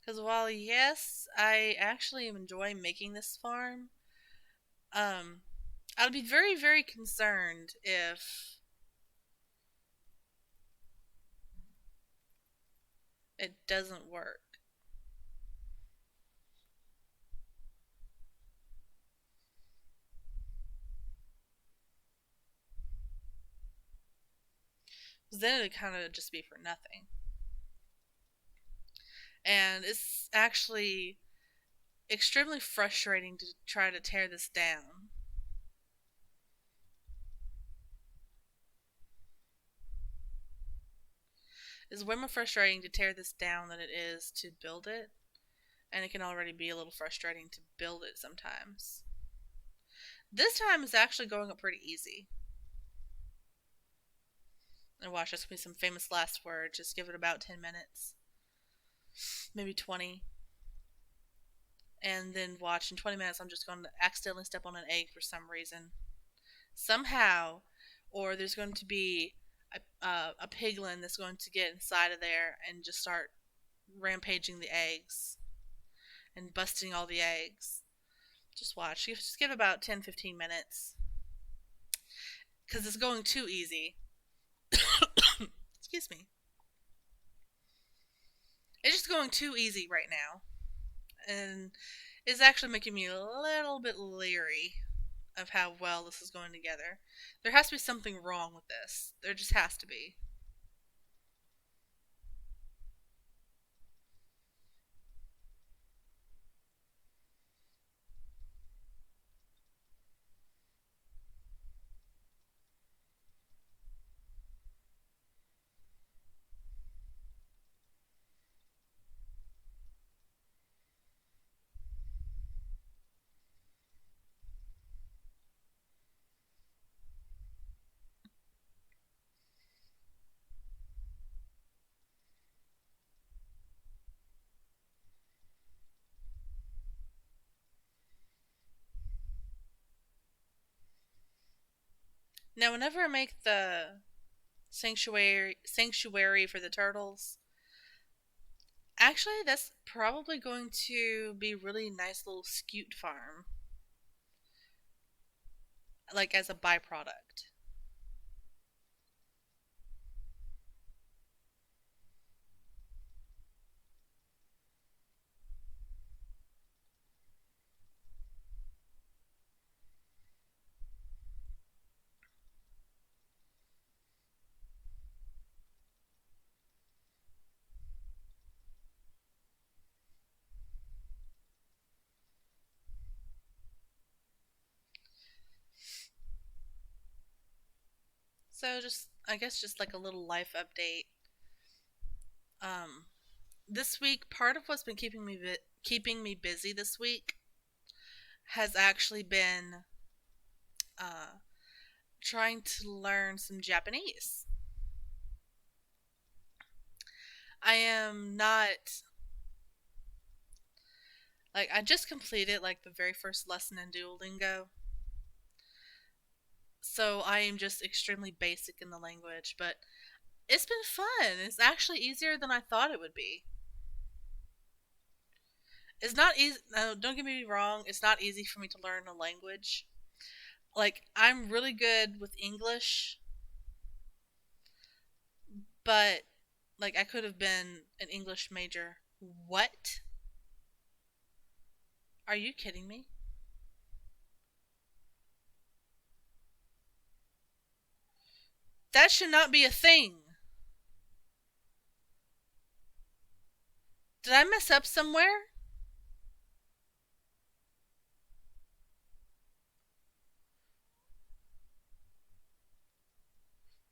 Because while, yes, I actually enjoy making this farm, um, I'd be very, very concerned if it doesn't work. Because then it'd kind of just be for nothing. And it's actually extremely frustrating to try to tear this down. It's way more frustrating to tear this down than it is to build it. And it can already be a little frustrating to build it sometimes. This time is actually going up pretty easy. And watch, that's going to be some famous last words. Just give it about 10 minutes. Maybe 20. And then watch, in 20 minutes, I'm just going to accidentally step on an egg for some reason. Somehow. Or there's going to be a piglin that's going to get inside of there and just start rampaging the eggs and busting all the eggs. Just watch. Just give about 10-15 minutes. Because it's going too easy. Excuse me. It's just going too easy right now. And it's actually making me a little bit leery of how well this is going together. There has to be something wrong with this. There just has to be. Now, whenever I make the sanctuary for the turtles, actually, that's probably going to be really nice little scute farm, like as a byproduct. So just, I guess, just like a little life update. Um, this week, part of what's been keeping me busy this week has actually been uh, trying to learn some Japanese. I am not like, I just completed like the very first lesson in Duolingo, so I am just extremely basic in the language, but it's been fun. It's actually easier than I thought it would be. It's not easy. No, don't get me wrong. It's not easy for me to learn a language. Like, I'm really good with English, but like I could have been an English major. What? Are you kidding me? That should not be a thing. Did I mess up somewhere?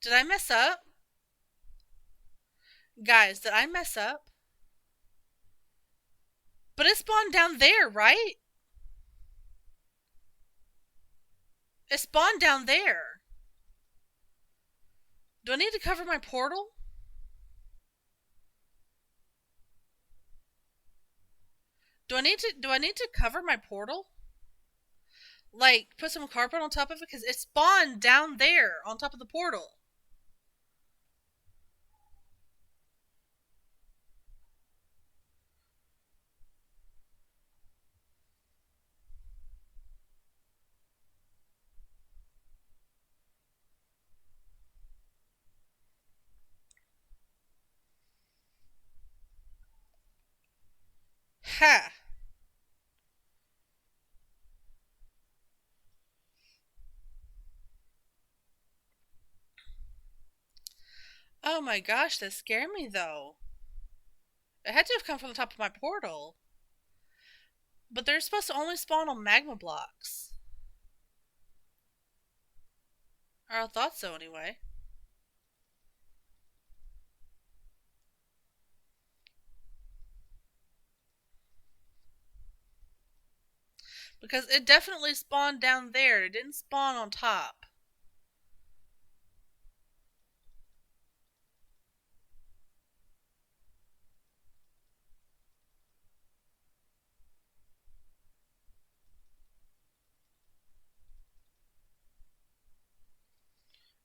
Did I mess up? Guys, did I mess up? But it spawned down there, right? It spawned down there. Do I need to cover my portal? Do I need to cover my portal? Like, put some carpet on top of it? Because it spawned down there on top of the portal. Ha! Oh my gosh, that scared me though. It had to have come from the top of my portal. But they're supposed to only spawn on magma blocks. Or I thought so anyway. Because it definitely spawned down there. It didn't spawn on top.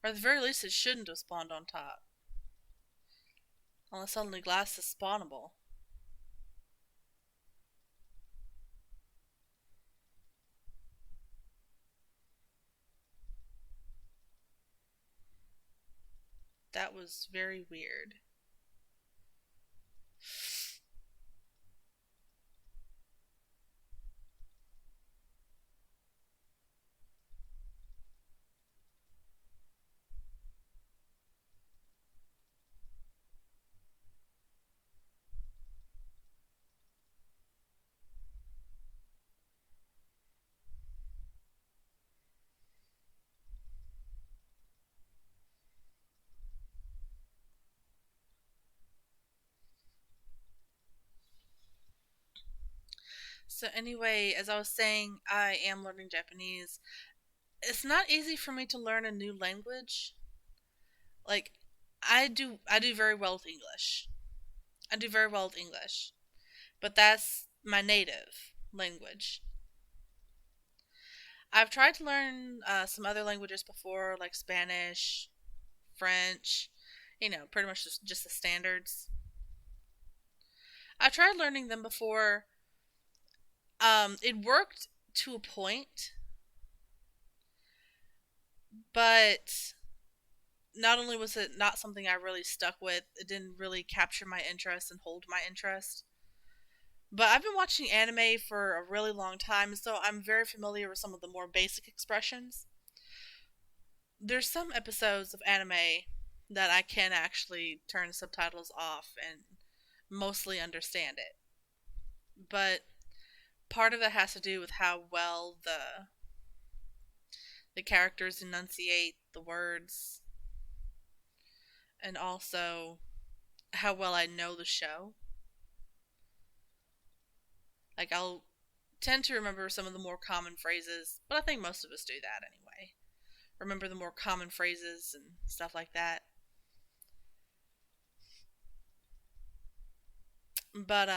Or at the very least, it shouldn't have spawned on top. Unless suddenly glass is spawnable. That was very weird. So anyway, as I was saying, I am learning Japanese. It's not easy for me to learn a new language. Like I do very well with English. I do very well with English. But that's my native language. I've tried to learn some other languages before, like Spanish, French, pretty much just the standards. I've tried learning them before. It worked to a point, but not only was it not something I really stuck with, it didn't really capture my interest and hold my interest. But I've been watching anime for a really long time, so I'm very familiar with some of the more basic expressions. There's some episodes of anime that I can actually turn subtitles off and mostly understand it. But part of that has to do with how well the characters enunciate the words, and also how well I know the show. Like, I'll tend to remember some of the more common phrases, but I think most of us do that anyway. Remember the more common phrases and stuff like that. But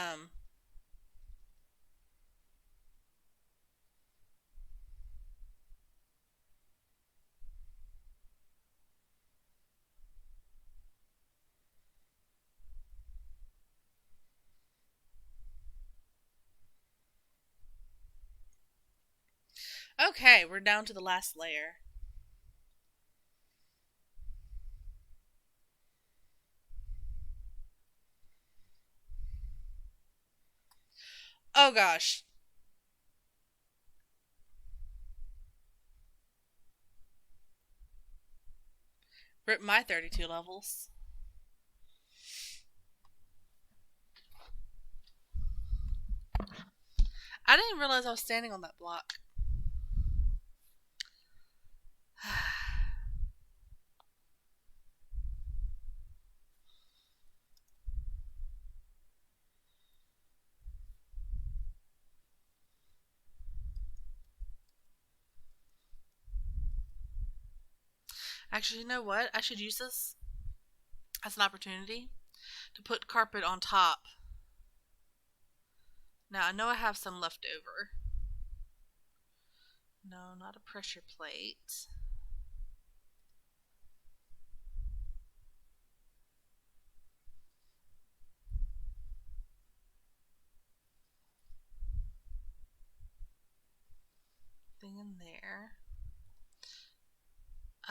okay, we're down to the last layer. Oh gosh. Rip my 32 levels. I didn't realize I was standing on that block. Actually, you know what? I should use this as an opportunity to put carpet on top. Now, I know I have some left over. No, not a pressure plate. Thing in there.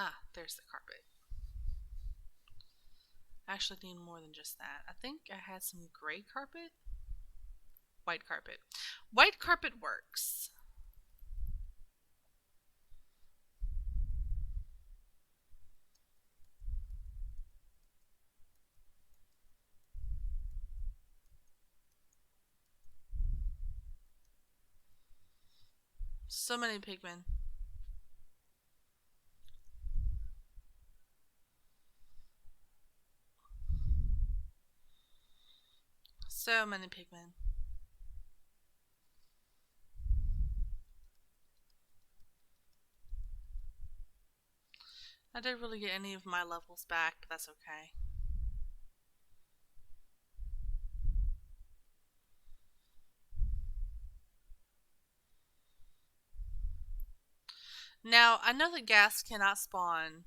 Ah, there's the carpet. I actually need more than just that. I think I had some gray carpet. White carpet. White carpet works. So many pigmen. So many pigmen. I didn't really get any of my levels back, but that's okay. Now, I know that gas cannot spawn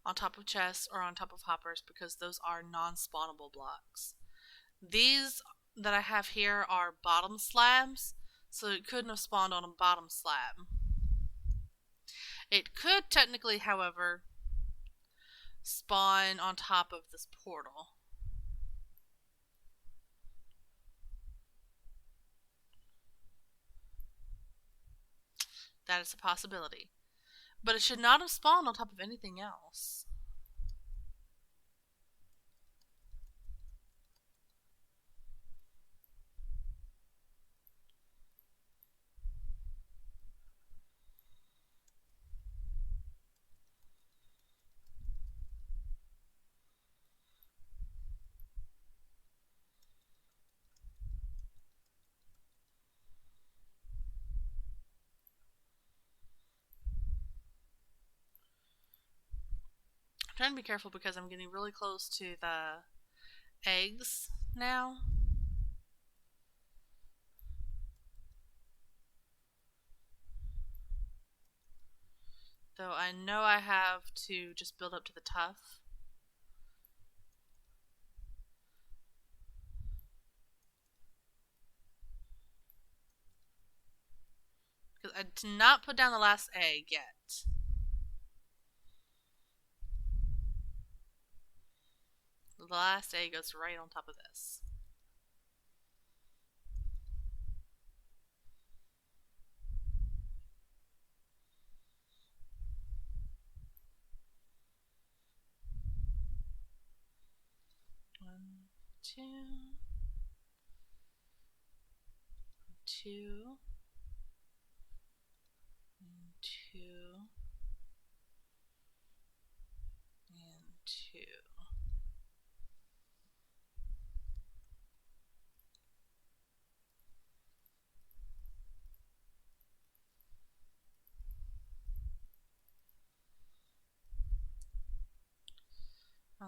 on top of chests or on top of hoppers because those are non-spawnable blocks. These that I have here are bottom slabs, so it couldn't have spawned on a bottom slab. It could technically, however, spawn on top of this portal. That is a possibility. But it should not have spawned on top of anything else. I'm trying to be careful because I'm getting really close to the eggs now. Though I know I have to just build up to the tough. Because I did not put down the last egg yet. The last egg goes right on top of this. One, two, two, and two, and two.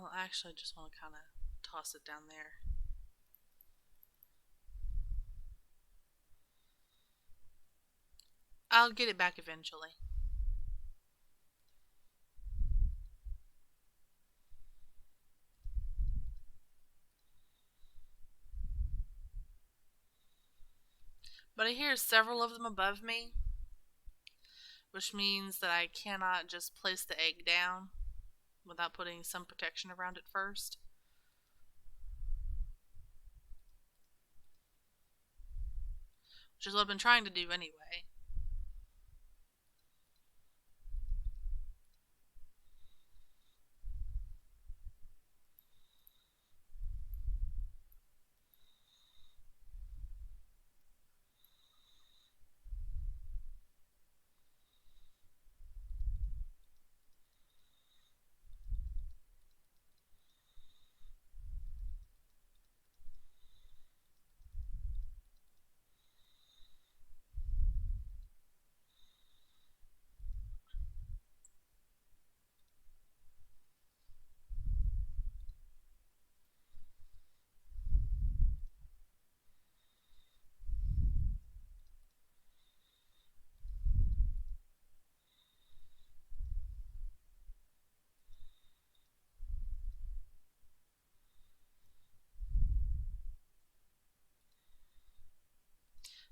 Well, actually, I just want to kind of toss it down there. I'll get it back eventually. But I hear several of them above me, which means that I cannot just place the egg down without putting some protection around it first. Which is what I've been trying to do anyway.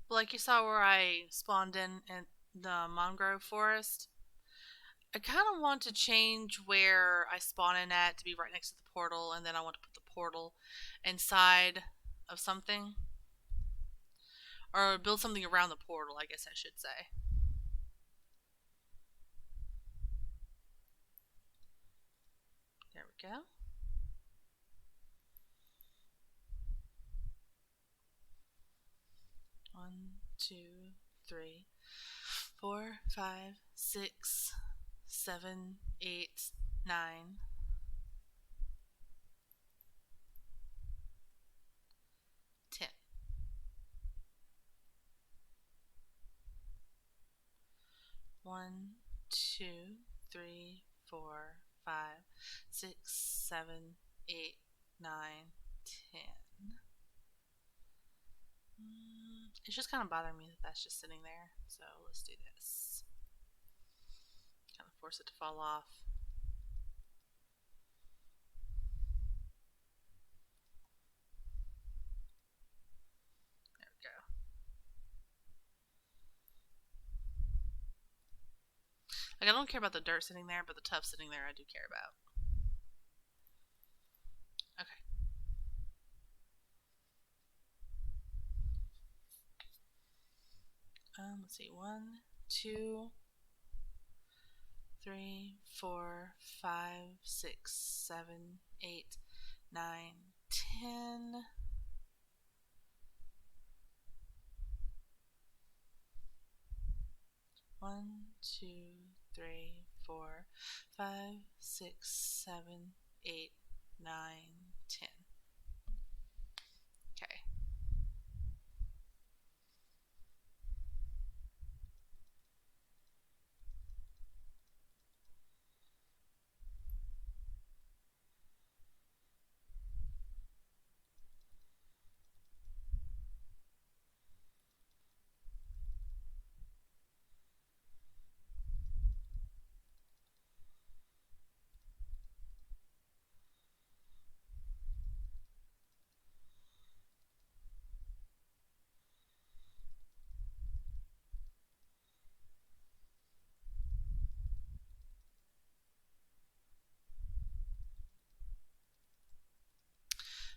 But like you saw where I spawned in the mangrove forest, I kind of want to change where I spawn in at to be right next to the portal, and then I want to put the portal inside of something. Or build something around the portal, I guess I should say. There we go. One, two, three, 4, 5, 6, 7, 8, 9, 10. 1, 2, 3, 4, 5, 6, 7, 8, 9, 10. It's just kind of bothering me that that's just sitting there. So let's do this. Kind of force it to fall off. Like, I don't care about the dirt sitting there, but the tuff sitting there I do care about. Okay. Let's see. 1, 2, 3, 4, 5, 6, 7, 8, 9, 10. One, 2, 3, 4, 5, 6, 7, 8, 9, 10. Okay.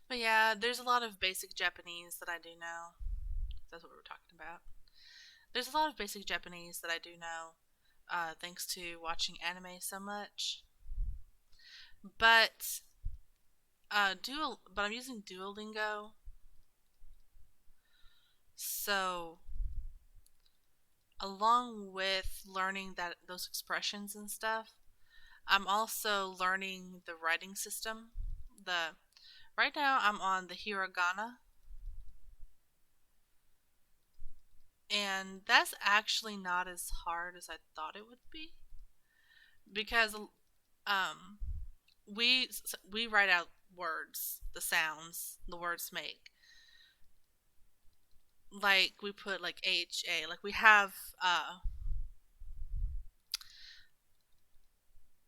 But yeah, there's a lot of basic Japanese that I do know. That's what we were talking about. There's a lot of basic Japanese that I do know, thanks to watching anime so much. But but I'm using Duolingo, so along with learning those expressions and stuff, I'm also learning the writing system. The Right now I'm on the hiragana, and that's actually not as hard as I thought it would be, because um we write out words, the sounds the words make. Like, we put like HA, like we have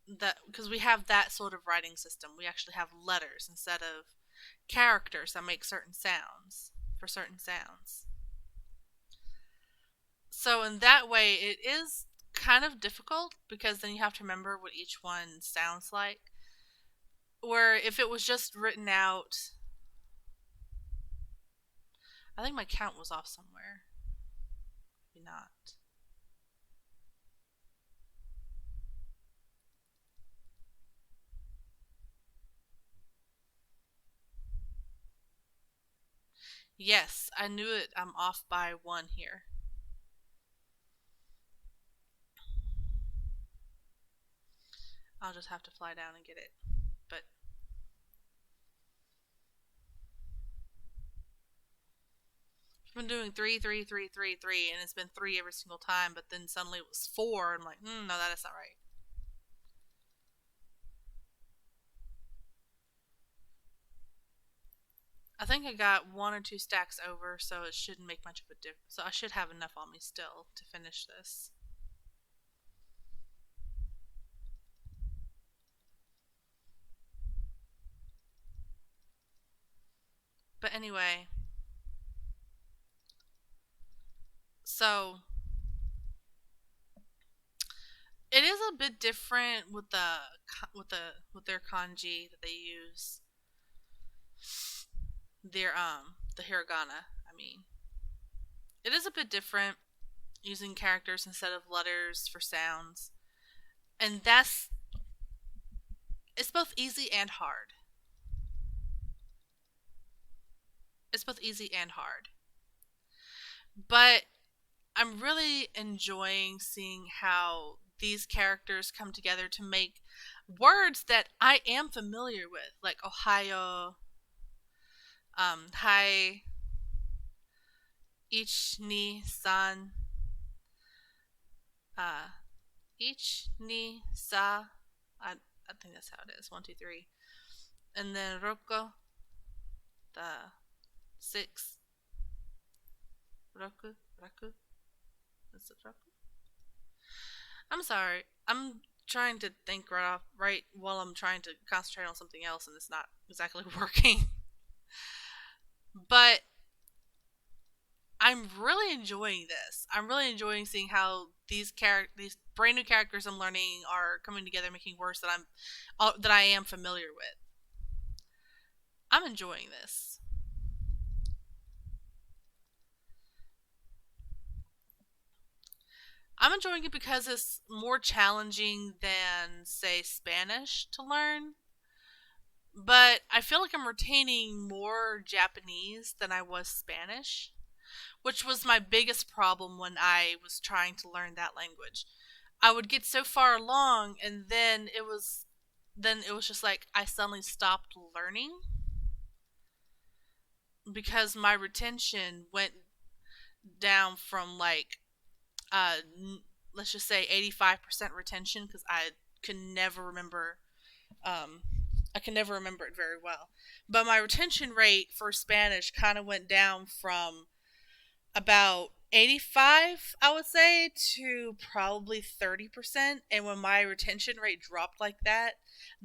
that, because we have that sort of writing system. We actually have letters instead of characters that make certain sounds for certain sounds. So in that way, it is kind of difficult, because then you have to remember what each one sounds like. Where if it was just written out, I think my count was off somewhere. Maybe not. Yes, I knew it. I'm off by 1 here. I'll just have to fly down and get it. But I've been doing 3, 3, 3, 3, 3, and it's been 3 every single time, but then suddenly it was 4, and I'm like, no, that is not right. I think I got 1 or 2 stacks over, so it shouldn't make much of a difference. So I should have enough on me still to finish this. But anyway, so it is a bit different with with their kanji that they use. The hiragana, I mean. It is a bit different, using characters instead of letters for sounds. And it's both easy and hard. It's both easy and hard. But I'm really enjoying seeing how these characters come together to make words that I am familiar with, like Ohio, hi, ich, ni, san, uh, ich, ni, sa. I think that's how it is. 1, 2, 3. And then Roko, the 6. Roku, Raku. Is it Raku? I'm sorry. I'm trying to think right while I'm trying to concentrate on something else, and it's not exactly working. But I'm really enjoying this. I'm really enjoying seeing how these brand new characters I'm learning are coming together, making words that I am familiar with. I'm enjoying this. I'm enjoying it because it's more challenging than, say, Spanish to learn. But I feel like I'm retaining more Japanese than I was Spanish, which was my biggest problem when I was trying to learn that language. I would get so far along and then it was just like I suddenly stopped learning because my retention went down from like uh let's just say 85% retention because could never remember um I can never remember it very well. But my retention rate for Spanish kind of went down from about 85, I would say, to probably 30%. And when my retention rate dropped like that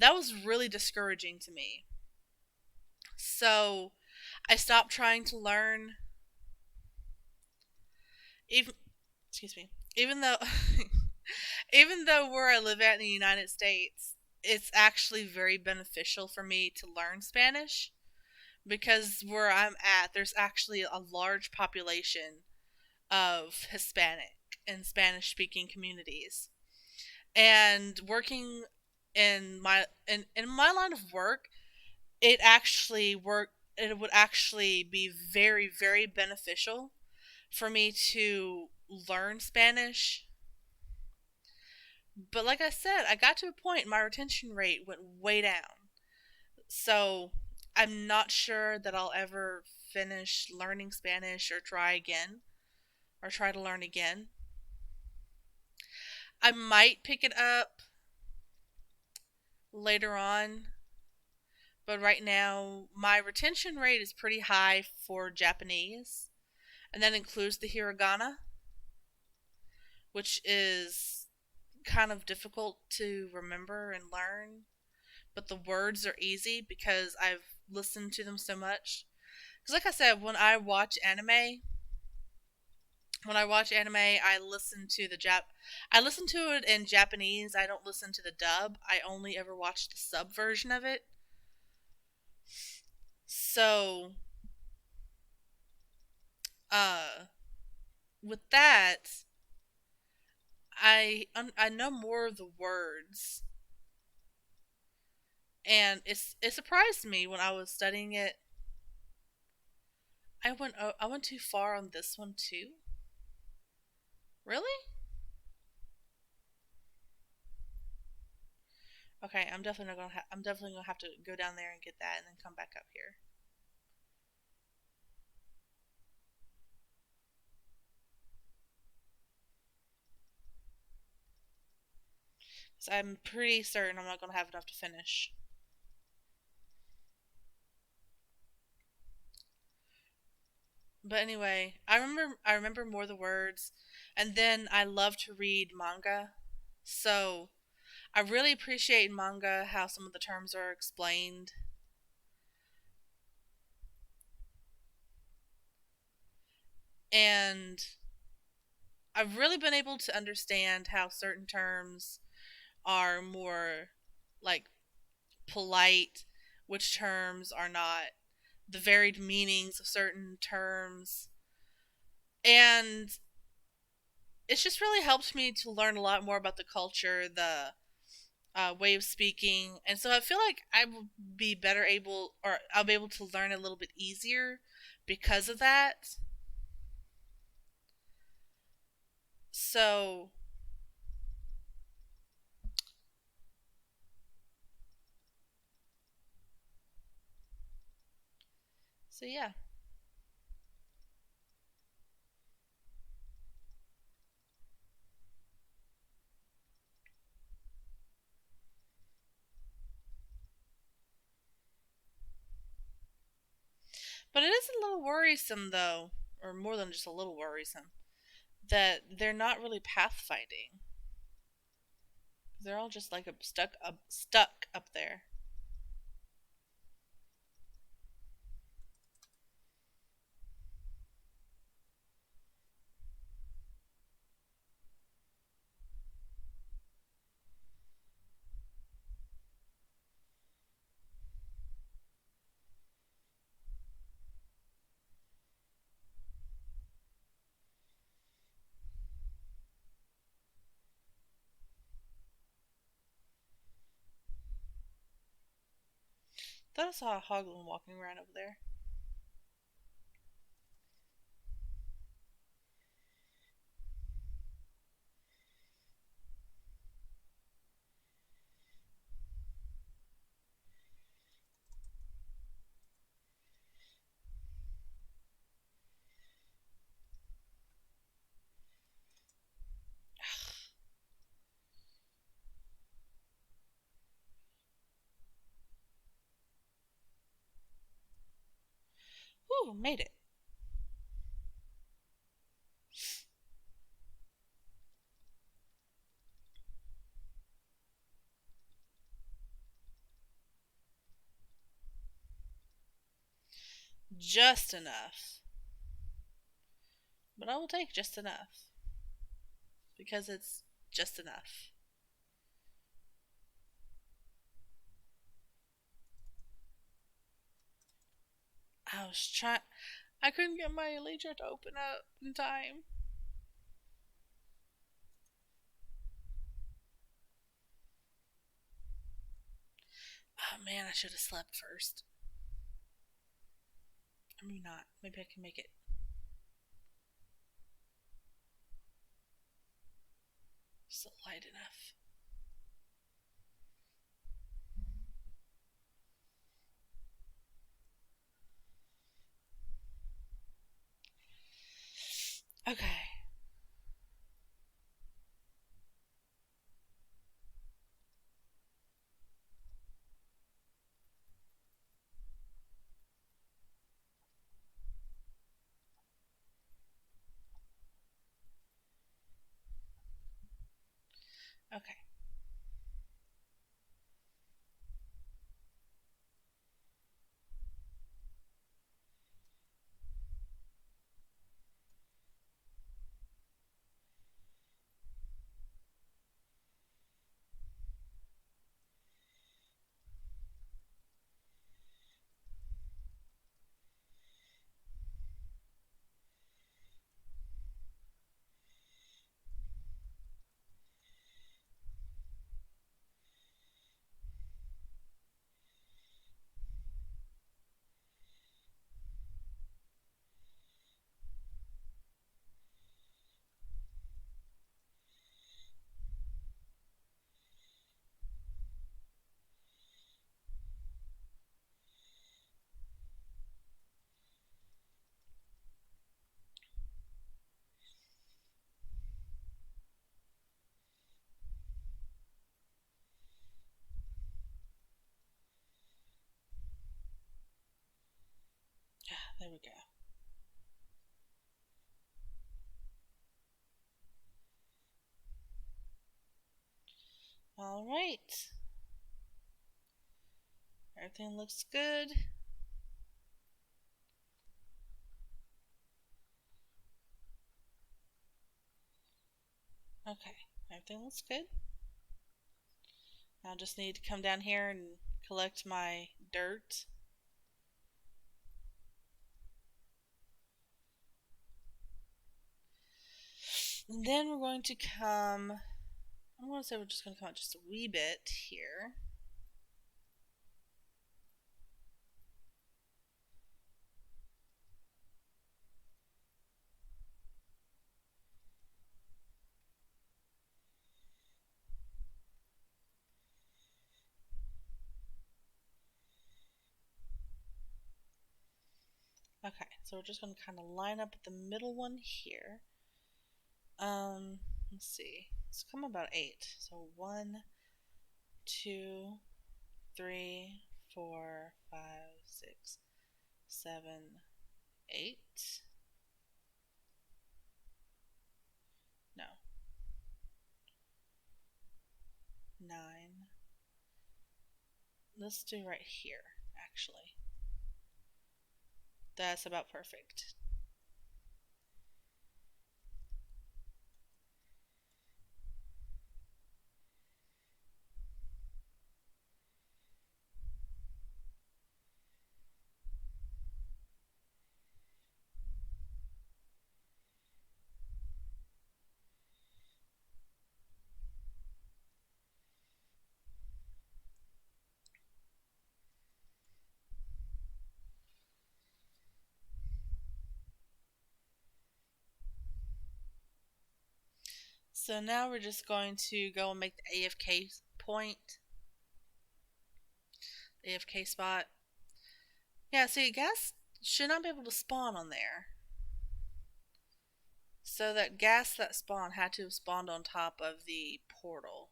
was really discouraging to me. So I stopped trying to learn, even, excuse me, even though, even though where I live at in the United States, it's actually very beneficial for me to learn Spanish because where I'm at, there's actually a large population of Hispanic and Spanish speaking communities. And working in my line of work, it would actually be very, very beneficial for me to learn Spanish. But like I said, I got to a point my retention rate went way down. So I'm not sure that I'll ever finish learning Spanish or try to learn again. I might pick it up later on, but right now my retention rate is pretty high for Japanese, and that includes the hiragana, which is kind of difficult to remember and learn, but the words are easy because I've listened to them so much. Because, like I said, I listen to I listen to it in Japanese. I don't listen to the dub. I only ever watch the sub version of it. So, uh, with that, I know more of the words, and it surprised me when I was studying it. I went too far on this one too. Really? Okay, I'm definitely gonna have to go down there and get that, and then come back up here. Cause I'm pretty certain I'm not gonna have enough to finish. But anyway, I remember more of the words, and then I love to read manga, so I really appreciate in manga how some of the terms are explained, and I've really been able to understand how certain terms are more like polite, which terms are not, the varied meanings of certain terms, and it's just really helped me to learn a lot more about the culture, the way of speaking, and so I feel like I will be better able, or I'll be able to learn a little bit easier because of that. So, so yeah. But it is a little worrisome, though, or more than just a little worrisome, that they're not really pathfinding. They're all just like stuck up there. Thought I saw a hoglin walking around over there. Ooh, made it. Just enough. But I will take just enough. Because it's just enough. I was trying. I couldn't get my elytra to open up in time. Oh man, I should have slept first. I mean, not. Maybe I can make it. Still light enough. Okay. Okay. There we go. All right. Everything looks good. Okay. Everything looks good. I just need to come down here and collect my dirt. And then we're going to come. I'm going to say we're just going to come out just a wee bit here. Okay, so we're just going to kind of line up the middle one here. Let's see. Let's come about 8. So 1, 2, 3, 4, 5, 6, 7, 8. No. 9. Let's do right here, actually. That's about perfect. So now we're just going to go and make the AFK point. AFK spot. Yeah, see, gas should not be able to spawn on there. So that gas that spawned had to have spawned on top of the portal.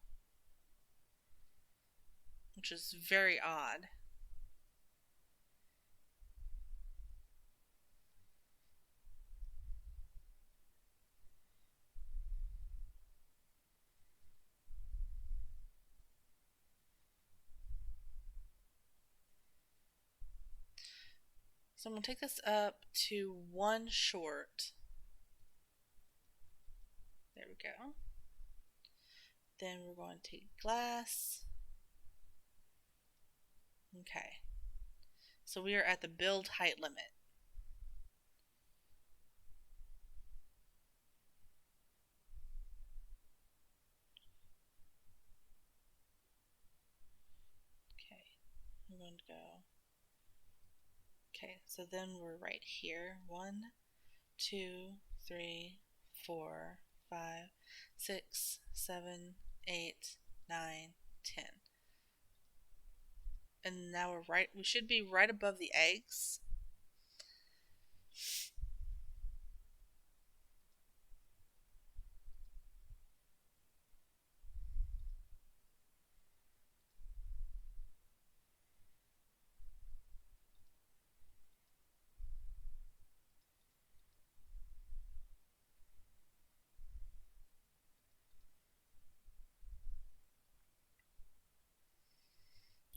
Which is very odd. So I'm going to take this up to 1 short. There we go. Then we're going to take glass. Okay. So we are at the build height limit. Okay. I'm going to go. Okay, so then we're right here. 1, 2, 3, 4, 5, 6, 7, 8, 9, 10. And now we should be right above the eggs.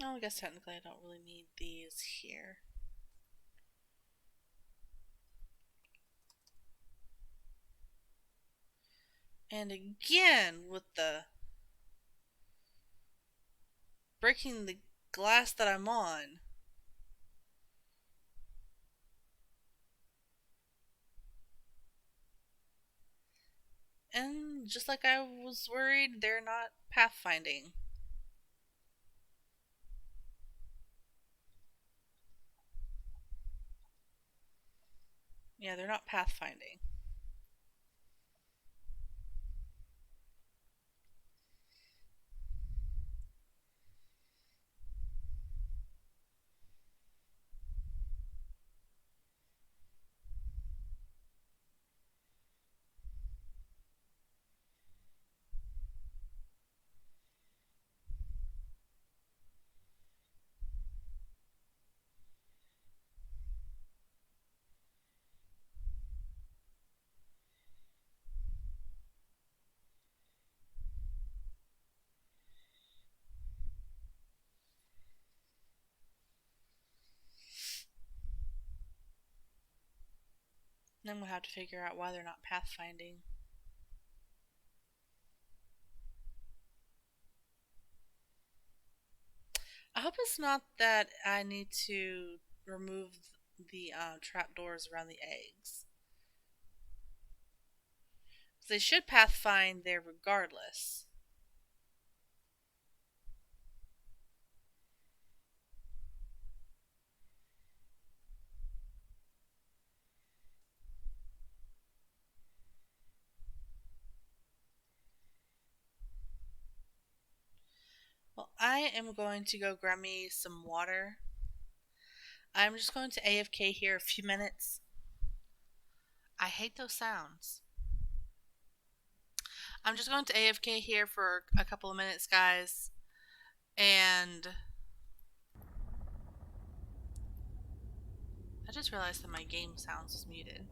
Oh, I guess technically I don't really need these here. And again, with the breaking the glass that I'm on. And just like I was worried, they're not pathfinding. Yeah, they're not pathfinding. Then we'll have to figure out why they're not pathfinding. I hope it's not that I need to remove the trapdoors around the eggs. They should pathfind there regardless. Well, I am going to go grab me some water. I'm just going to AFK here a few minutes. I hate those sounds. I'm just going to AFK here for a couple of minutes, guys. And I just realized that my game sounds was muted.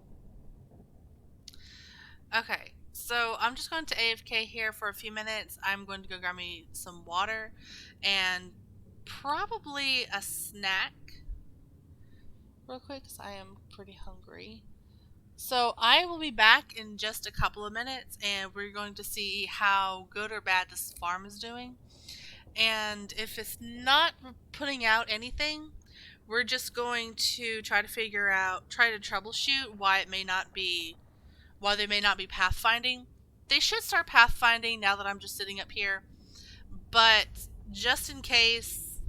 Okay, so I'm just going to AFK here for a few minutes. I'm going to go grab me some water and probably a snack real quick because I am pretty hungry. So I will be back in just a couple of minutes and we're going to see how good or bad this farm is doing. And if it's not putting out anything, we're just going to try to troubleshoot why they may not be pathfinding. They should start pathfinding now that I'm just sitting up here, but just in case,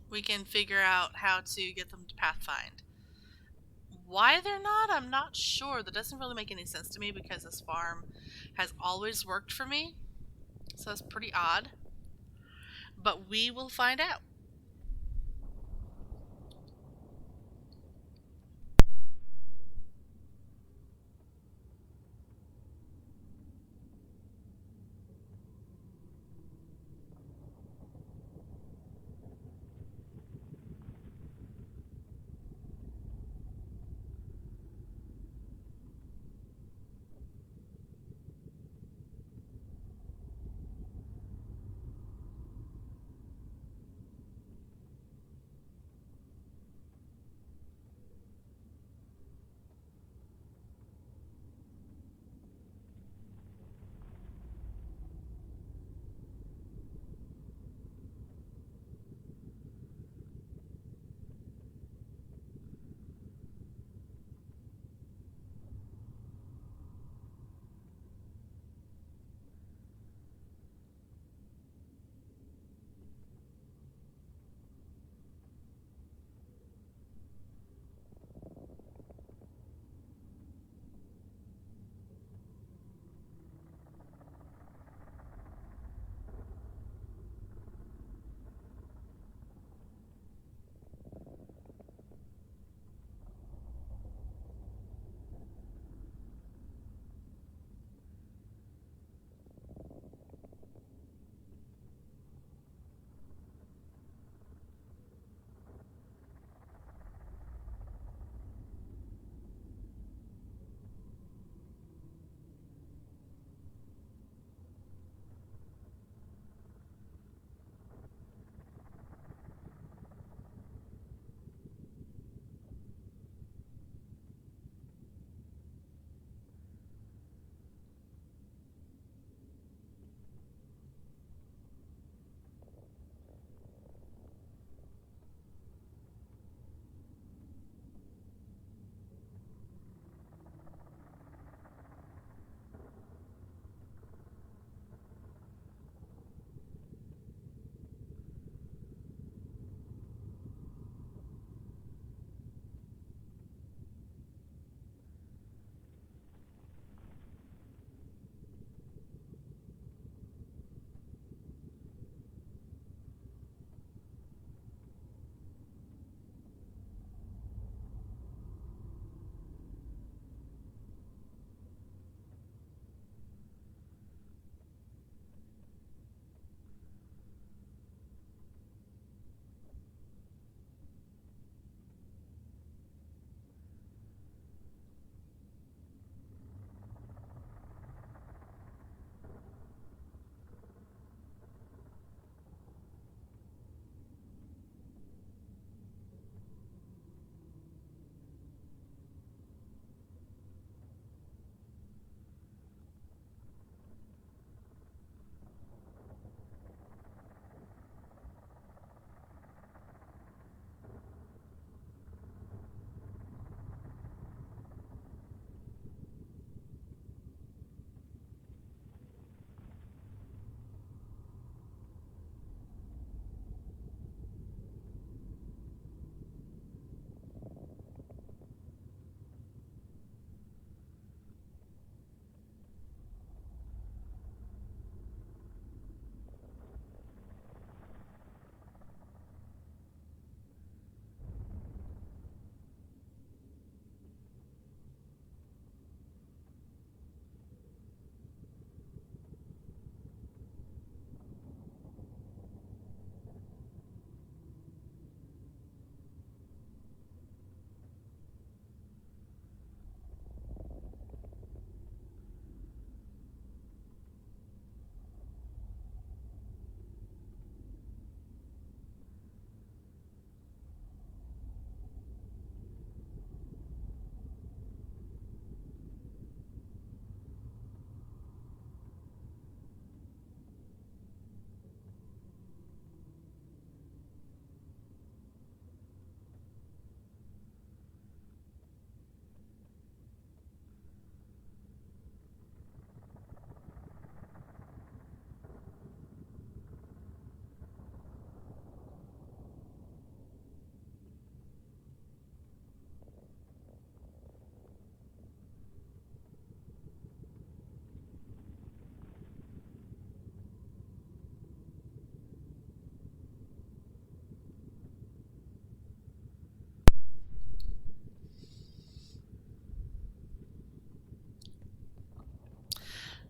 we can figure out how to get them to pathfind. Why they're not, I'm not sure. That doesn't really make any sense to me because this farm has always worked for me. So that's pretty odd. But we will find out.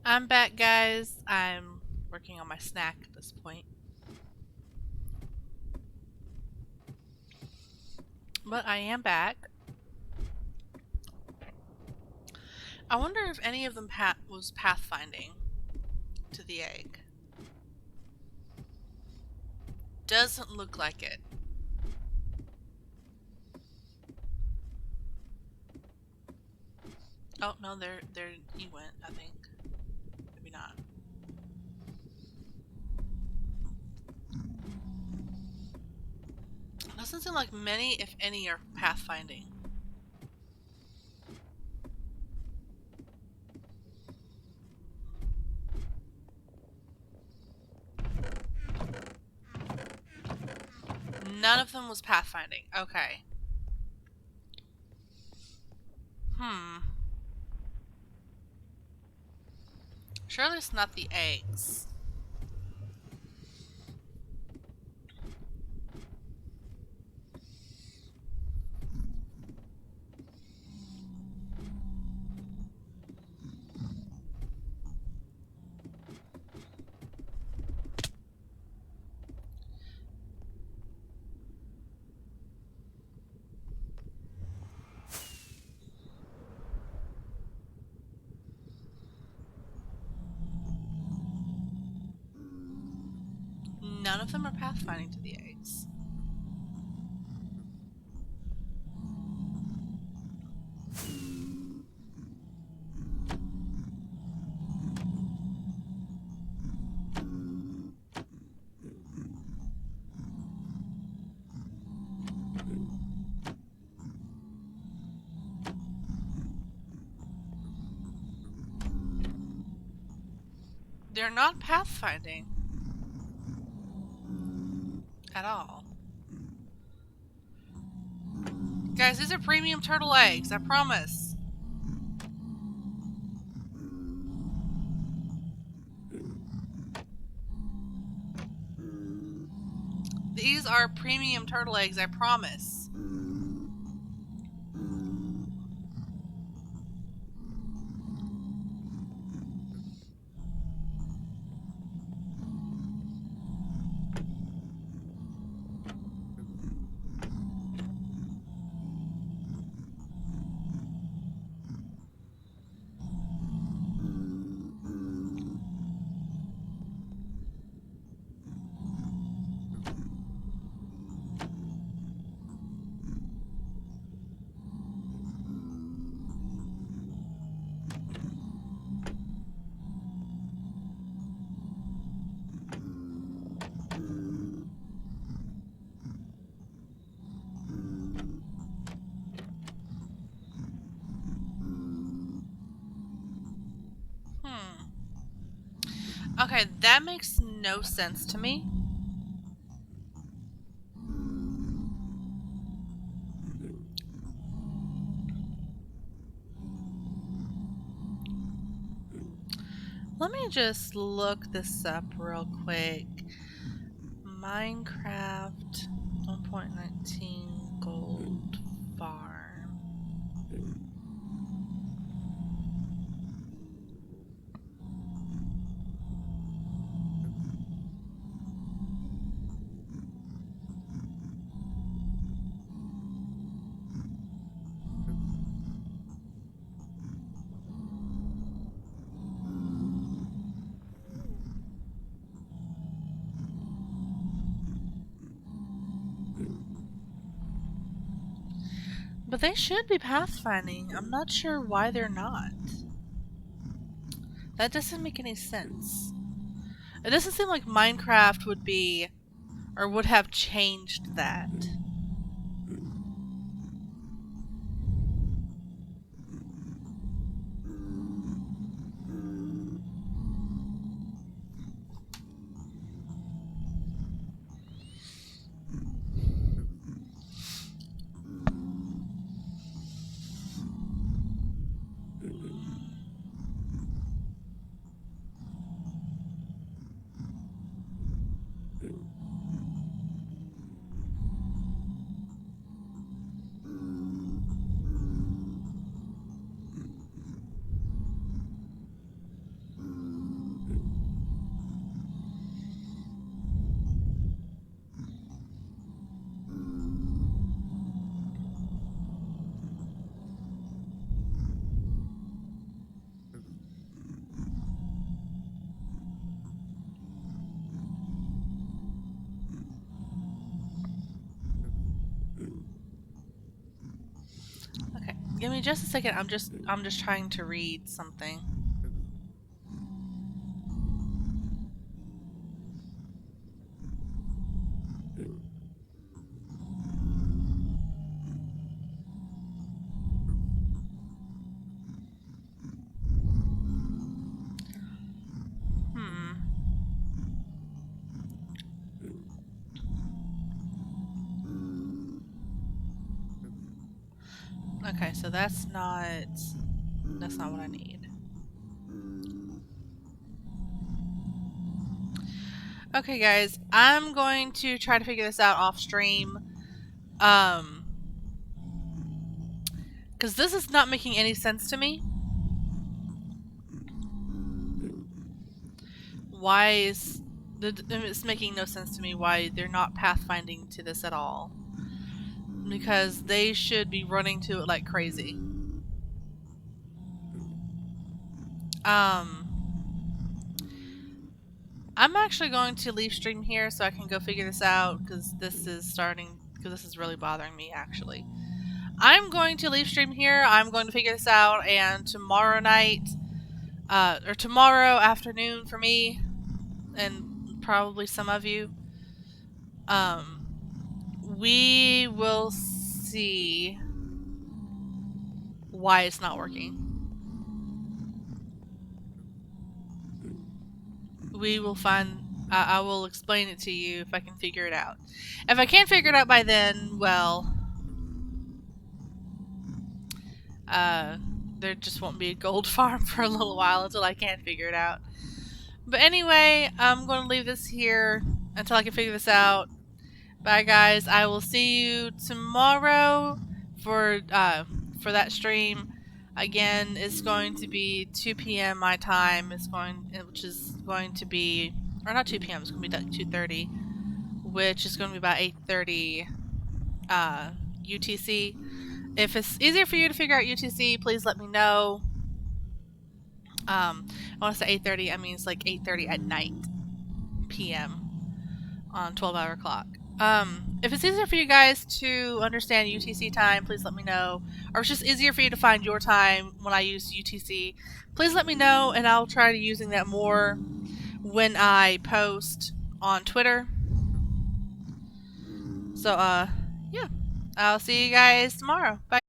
I'm back, guys. I'm working on my snack at this point. But I am back. I wonder if any of them was pathfinding to the egg. Doesn't look like it. Oh, no, there he went, I think. Maybe not. Doesn't seem like many, if any, are pathfinding. None of them was pathfinding. Okay. Surely it's not the eggs. None of them are pathfinding to the eggs. They're not pathfinding. At all. Guys, these are premium turtle eggs, I promise. These are premium turtle eggs, I promise. Okay, that makes no sense to me. Let me just look this up real quick. Minecraft 1.19 Gold Farm. But they should be pathfinding. I'm not sure why they're not. That doesn't make any sense. It doesn't seem like Minecraft would be, or would have changed that. Give me just a second. I'm just trying to read something. Okay, so that's not what I need. Okay, guys, I'm going to try to figure this out off stream. Because this is not making any sense to me. Why is it's making no sense to me why they're not pathfinding to this at all. Because they should be running to it like crazy. I'm actually going to leave stream here so I can go figure this out because this is really bothering me actually. I'm going to leave stream here. I'm going to figure this out, and tomorrow night, or tomorrow afternoon for me, and probably some of you, we will see why it's not working. We will find, I will explain it to you if I can figure it out. If I can't figure it out by then, well, there just won't be a gold farm for a little while until I can figure it out. But anyway, I'm going to leave this here until I can figure this out. Bye guys, I will see you tomorrow for that stream. Again, it's going to be 2 p.m. my time. Which is going to be, or not 2 p.m. It's going to be like 2:30, which is going to be about 8:30 UTC. If it's easier for you to figure out UTC, please let me know. I want to say 8:30. I mean it's like 8:30 at night p.m. on 12-hour clock. If it's easier for you guys to understand UTC time, please let me know. Or if it's just easier for you to find your time when I use UTC, please let me know, and I'll try to using that more when I post on Twitter. So, yeah. I'll see you guys tomorrow. Bye.